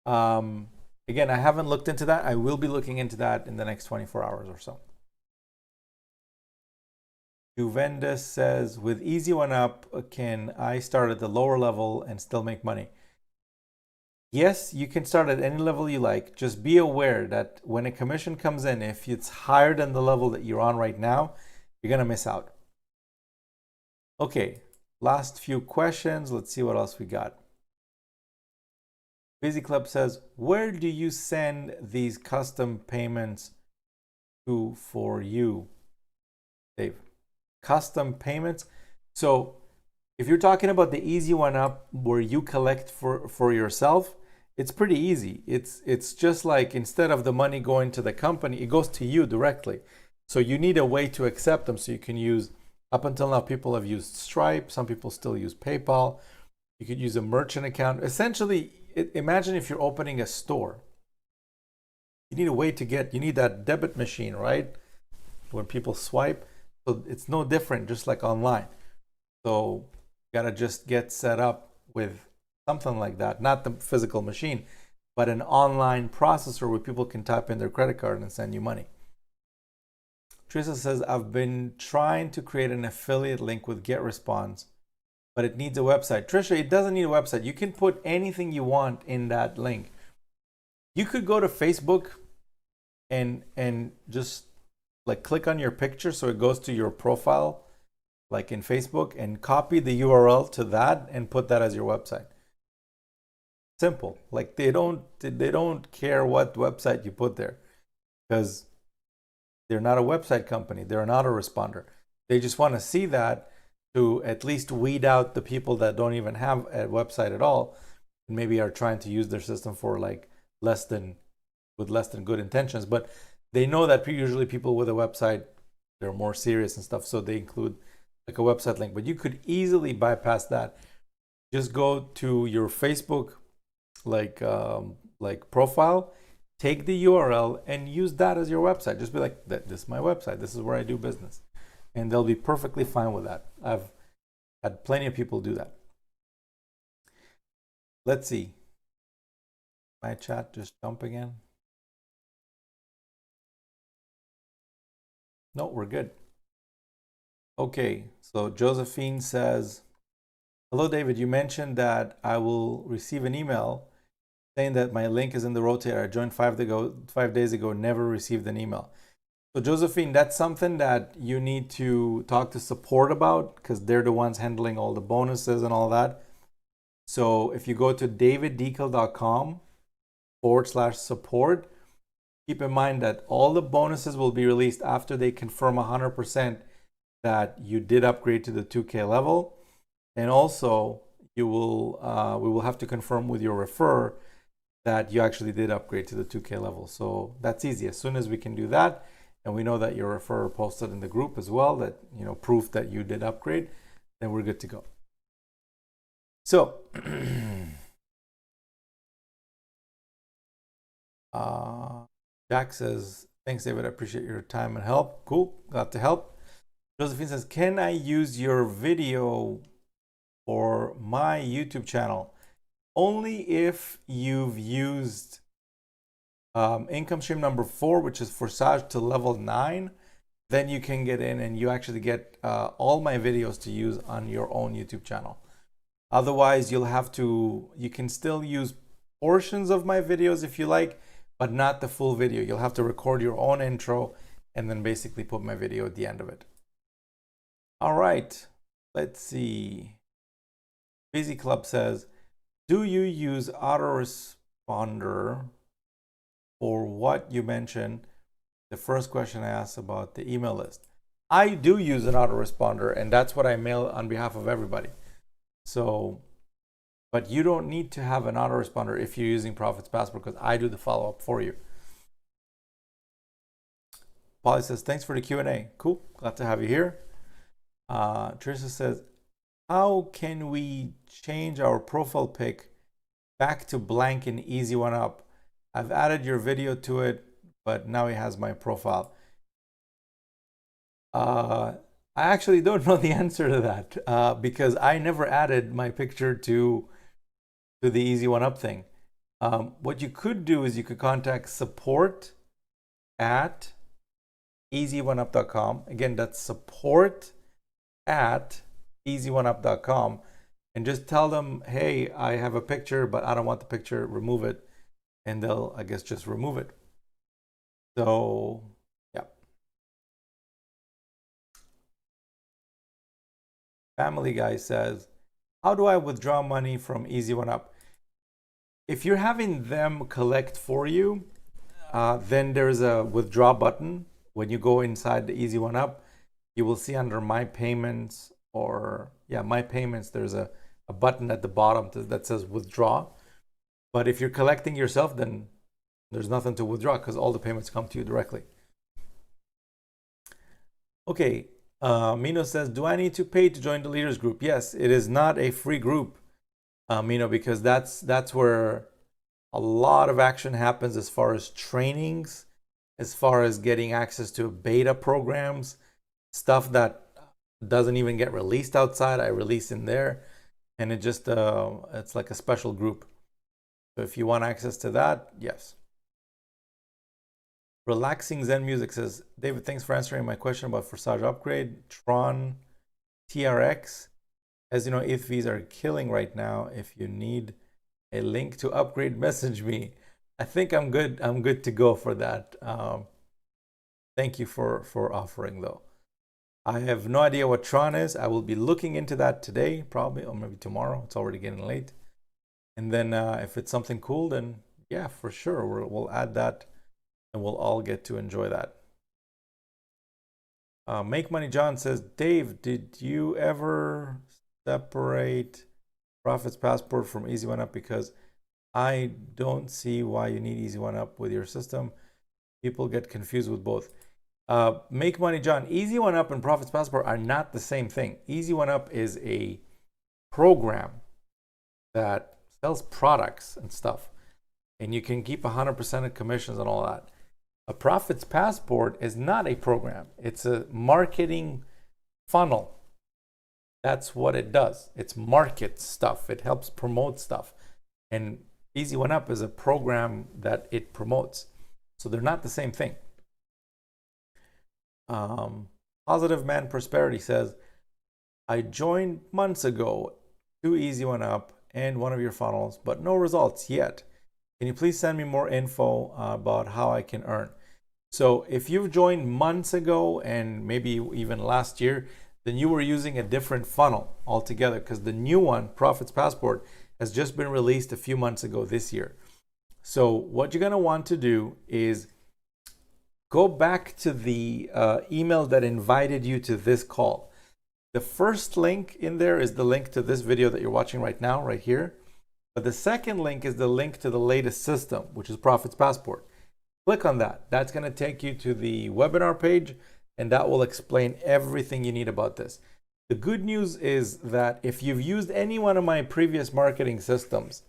Speaker 1: Again, I haven't looked into that. I will be looking into that in the next 24 hours or so. Juventus says, with Easy One Up, can I start at the lower level and still make money? Yes, you can start at any level you like. Just be aware that when a commission comes in, if it's higher than the level that you're on right now, you're going to miss out. Okay, last few questions. Let's see what else we got. Busy Club says, where do you send these custom payments to for you, Dave? Custom payments. So if you're talking about the Easy One Up where you collect for yourself, it's pretty easy. It's just like instead of the money going to the company, it goes to you directly. So you need a way to accept them. So you can use, up until now, people have used Stripe. Some people still use PayPal. You could use a merchant account. Essentially, imagine if you're opening a store. You need a way to you need that debit machine, right? When people swipe. So it's no different, just like online. So you gotta just get set up with something like that, not the physical machine, but an online processor where people can type in their credit card and send you money. Teresa says, I've been trying to create an affiliate link with GetResponse, but it needs a website. Trisha, it doesn't need a website. You can put anything you want in that link. You could go to Facebook and just like click on your picture so it goes to your profile, like in Facebook, and copy the URL to that and put that as your website. Simple. Like they don't care what website you put there, because they're not a website company. They're an autoresponder. They just want to see that to at least weed out the people that don't even have a website at all, and maybe are trying to use their system for like less than good intentions. But they know that usually people with a website, they're more serious and stuff, so they include like a website link. But you could easily bypass that. Just go to your Facebook like profile, take the URL and use that as your website. Just be like, this is my website, this is where I do business, and they'll be perfectly fine with that. I've had plenty of people do that. Let's see, my chat just jump again. No, we're good. Okay, so Josephine says, hello David, you mentioned that I will receive an email saying that my link is in the rotator. I joined 5 days ago, never received an email. So Josephine, that's something that you need to talk to support about, because they're the ones handling all the bonuses and all that. So if you go to daviddekel.com/support, keep in mind that all the bonuses will be released after they confirm 100% that you did upgrade to the 2K level. And also we will have to confirm with your referrer that you actually did upgrade to the 2K level. So that's easy. As soon as we can do that, and we know that your referrer posted in the group as well that, you know, proof that you did upgrade, then we're good to go. So Jack says, thanks David, I appreciate your time and help. Cool, glad to help. Josephine says, can I use your video for my YouTube channel? Only if you've used income stream number 4, which is Forsage to level 9, then you can get in and you actually get all my videos to use on your own YouTube channel. Otherwise, you can still use portions of my videos if you like, but not the full video. You'll have to record your own intro and then basically put my video at the end of it. All right, let's see. Busy Club says, do you use autoresponder for what you mentioned? The first question I asked about the email list. I do use an autoresponder, and that's what I mail on behalf of everybody. So, but you don't need to have an autoresponder if you're using Profits Passport, because I do the follow-up for you. Polly says, thanks for the Q&A. Cool, glad to have you here. Trisha says, how can we change our profile pic back to blank in Easy One Up? I've added your video to it, but now it has my profile. I actually don't know the answer to that because I never added my picture to the Easy One Up thing. What you could do is you could contact support@easy1up.com. Again, that's support@easy1up.com, and just tell them, hey, I have a picture, but I don't want the picture, remove it. And they'll, I guess, just remove it. So, yeah. Family Guy says, how do I withdraw money from Easy One Up? If you're having them collect for you, then there's a withdraw button. When you go inside the Easy One Up, you will see under My Payments, My Payments, there's a button at the bottom that says withdraw. But if you're collecting yourself, then there's nothing to withdraw because all the payments come to you directly. Okay, Mino says, do I need to pay to join the leaders group? Yes, it is not a free group, Mino, because that's where a lot of action happens as far as trainings, as far as getting access to beta programs, stuff that doesn't even get released outside. I release in there, and it just it's like a special group. So if you want access to that, yes. Relaxing Zen Music says, David, thanks for answering my question about Forsage upgrade. Tron TRX. As you know, ETH fees are killing right now. If you need a link to upgrade, message me. I think I'm good. I'm good to go for that. Thank you for offering though. I have no idea what Tron is. I will be looking into that today, probably, or maybe tomorrow. It's already getting late. And then if it's something cool, then yeah, for sure, we'll add that, and we'll all get to enjoy that. Make Money John says, Dave, did you ever separate Profits Passport from Easy One Up? Because I don't see why you need Easy One Up with your system. People get confused with both. Make Money John, Easy One Up and Profits Passport are not the same thing. Easy One Up is a program that sells products and stuff, and you can keep 100% of commissions and all that. A Profits Passport is not a program. It's a marketing funnel. That's what it does. It's market stuff. It helps promote stuff. And Easy One Up is a program that it promotes. So they're not the same thing. Positive Man Prosperity says, I joined months ago to Easy One Up and one of your funnels, but no results yet. Can you please send me more info about how I can earn? So if you've joined months ago and maybe even last year, then you were using a different funnel altogether, because the new one, Profits Passport, has just been released a few months ago this year. So what you're going to want to do is go back to the email that invited you to this call. The first link in there is the link to this video that you're watching right now, right here. But the second link is the link to the latest system, which is Profits Passport. Click on that. That's going to take you to the webinar page, and that will explain everything you need about this. The good news is that if you've used any one of my previous marketing systems,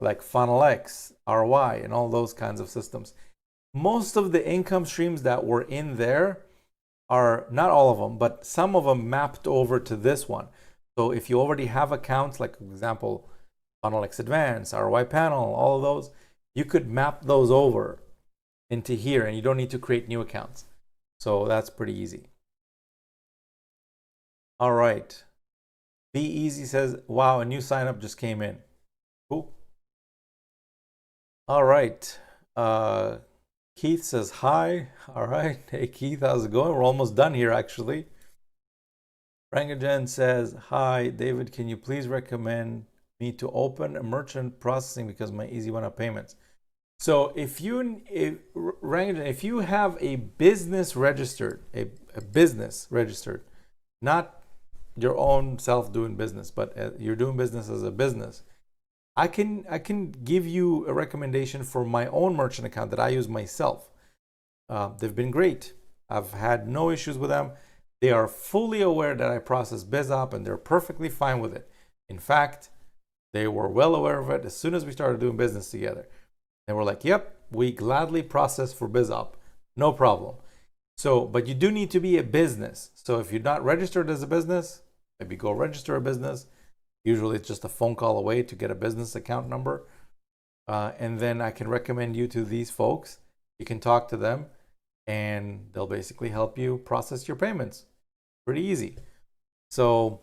Speaker 1: like FunnelX, ROI, and all those kinds of systems, most of the income streams that were in there are, not all of them, but some of them mapped over to this one. So if you already have accounts, like for example, FunnelX Advanced, ROI Panel, all of those, you could map those over into here, and you don't need to create new accounts. So that's pretty easy. All right. Be Easy says, wow, a new sign up just came in. Cool. All right. Keith says, hi. All right. Hey, Keith, how's it going? We're almost done here, actually. Rangajan says, hi, David, can you please recommend me to open a merchant processing because my Easy One Up payments? So if you have a business registered, a business registered, not your own self doing business, but you're doing business as a business, I can give you a recommendation for my own merchant account that I use myself. They've been great. I've had no issues with them. They are fully aware that I process BizOp, and they're perfectly fine with it. In fact, they were well aware of it as soon as we started doing business together. They were like, yep, we gladly process for BizOp, no problem. So, but you do need to be a business. So if you're not registered as a business, maybe go register a business. Usually it's just a phone call away to get a business account number. And then I can recommend you to these folks. You can talk to them, and they'll basically help you process your payments. Pretty easy. So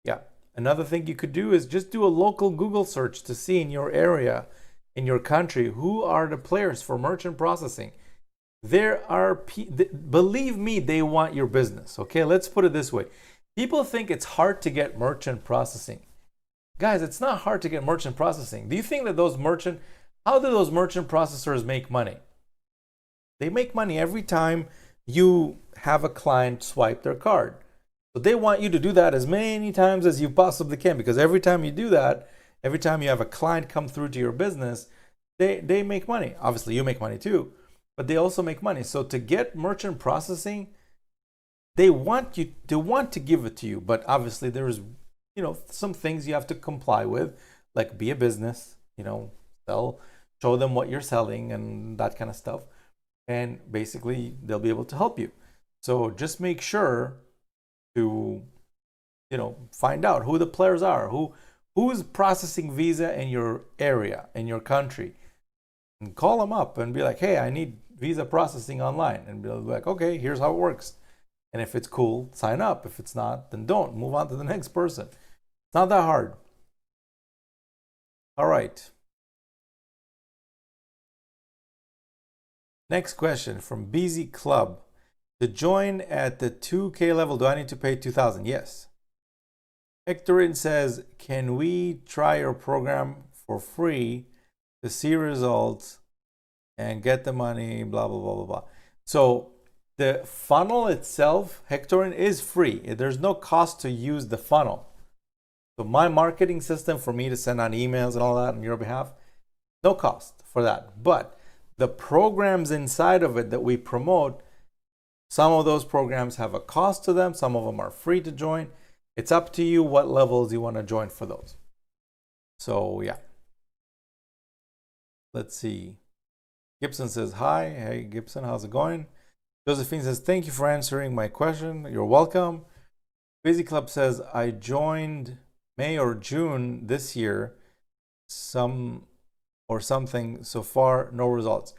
Speaker 1: yeah, another thing you could do is just do a local Google search to see in your area, in your country, who are the players for merchant processing. There are, believe me, they want your business. Okay, let's put it this way. People think it's hard to get merchant processing. Guys, it's not hard to get merchant processing. Do you think that how do those merchant processors make money? They make money every time you have a client swipe their card. So they want you to do that as many times as you possibly can, because every time you do that, every time you have a client come through to your business, they make money. Obviously, you make money too, but they also make money. So to get merchant processing, they want to give it to you, but obviously there's some things you have to comply with, like be a business, show them what you're selling and that kind of stuff, and basically they'll be able to help you. So just make sure to find out who the players are, who's processing Visa in your area, in your country, and call them up and be like, hey, I need Visa processing online, and be like, okay, here's how it works. And if it's cool, sign up. If it's not, then don't. Move on to the next person. It's not that hard. All right. Next question from BZ Club. To join at the 2K level, do I need to pay 2,000? Yes. Hectorin says, can we try your program for free to see results and get the money, blah, blah, blah, blah, blah. So the funnel itself, Hectorin, is free. There's no cost to use the funnel. So my marketing system for me to send out emails and all that on your behalf, no cost for that. But the programs inside of it that we promote, some of those programs have a cost to them. Some of them are free to join. It's up to you what levels you want to join for those. So yeah. Let's see. Gibson says, hi. Hey, Gibson, how's it going? Josephine says, thank you for answering my question. You're welcome. Busy Club says, I joined May or June this year, something. So far, no results.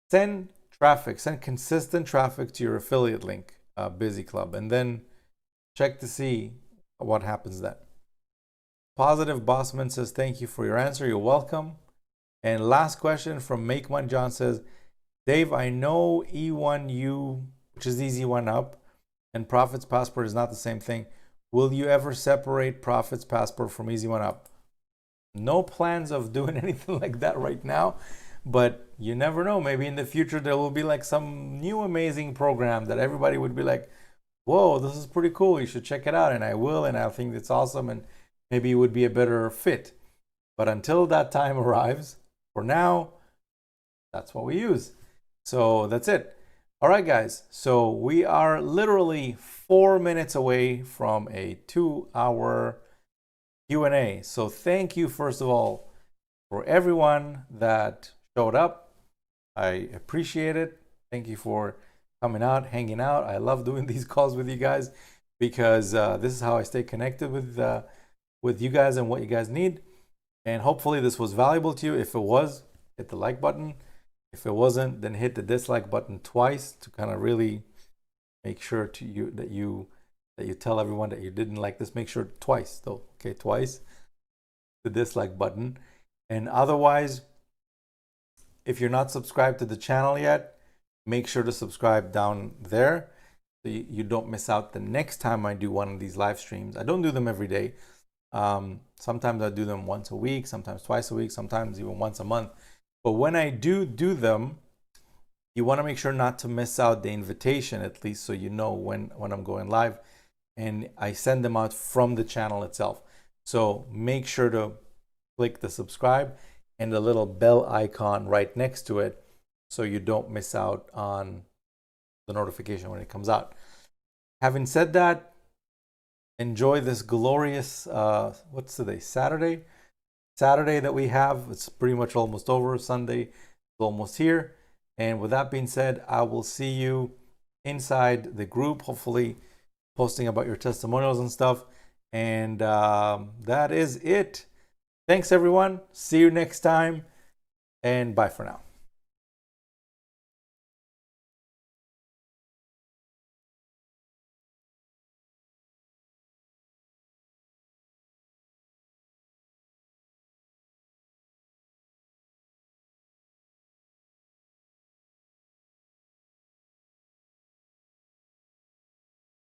Speaker 1: Send traffic, send consistent traffic to your affiliate link, Busy Club, and then check to see what happens then. Positive Bossman says, thank you for your answer. You're welcome. And last question from Make One John says, Dave, I know E1U, which is Easy One Up, and Profits Passport is not the same thing. Will you ever separate Profits Passport from Easy One Up? No plans of doing anything like that right now, but you never know. Maybe in the future there will be like some new amazing program that everybody would be like, whoa, this is pretty cool. You should check it out. And I will, and I think it's awesome, and maybe it would be a better fit. But until that time arrives, for now, that's what we use. So that's it. All right, guys. So we are literally 4 minutes away from a 2-hour Q&A. So thank you, first of all, for everyone that showed up. I appreciate it. Thank you for coming out, hanging out. I love doing these calls with you guys because this is how I stay connected with you guys and what you guys need. And hopefully this was valuable to you. If it was, hit the like button. If it wasn't, then hit the dislike button twice to kind of really make sure that you tell everyone that you didn't like this. Make sure twice though, okay, twice, the dislike button. And otherwise, if you're not subscribed to the channel yet, make sure to subscribe down there so you don't miss out the next time I do one of these live streams. I don't do them every day. Sometimes I do them once a week, sometimes twice a week, sometimes even once a month. But when I do them, you want to make sure not to miss out the invitation, at least so you know when I'm going live. And I send them out from the channel itself. So make sure to click the subscribe and the little bell icon right next to it so you don't miss out on the notification when it comes out. Having said that, enjoy this glorious, what's today, Saturday that we have. It's pretty much almost over. Sunday is almost here. And with that being said, I will see you inside the group, hopefully posting about your testimonials and stuff. And that is it. Thanks, everyone. See you next time. And bye for now.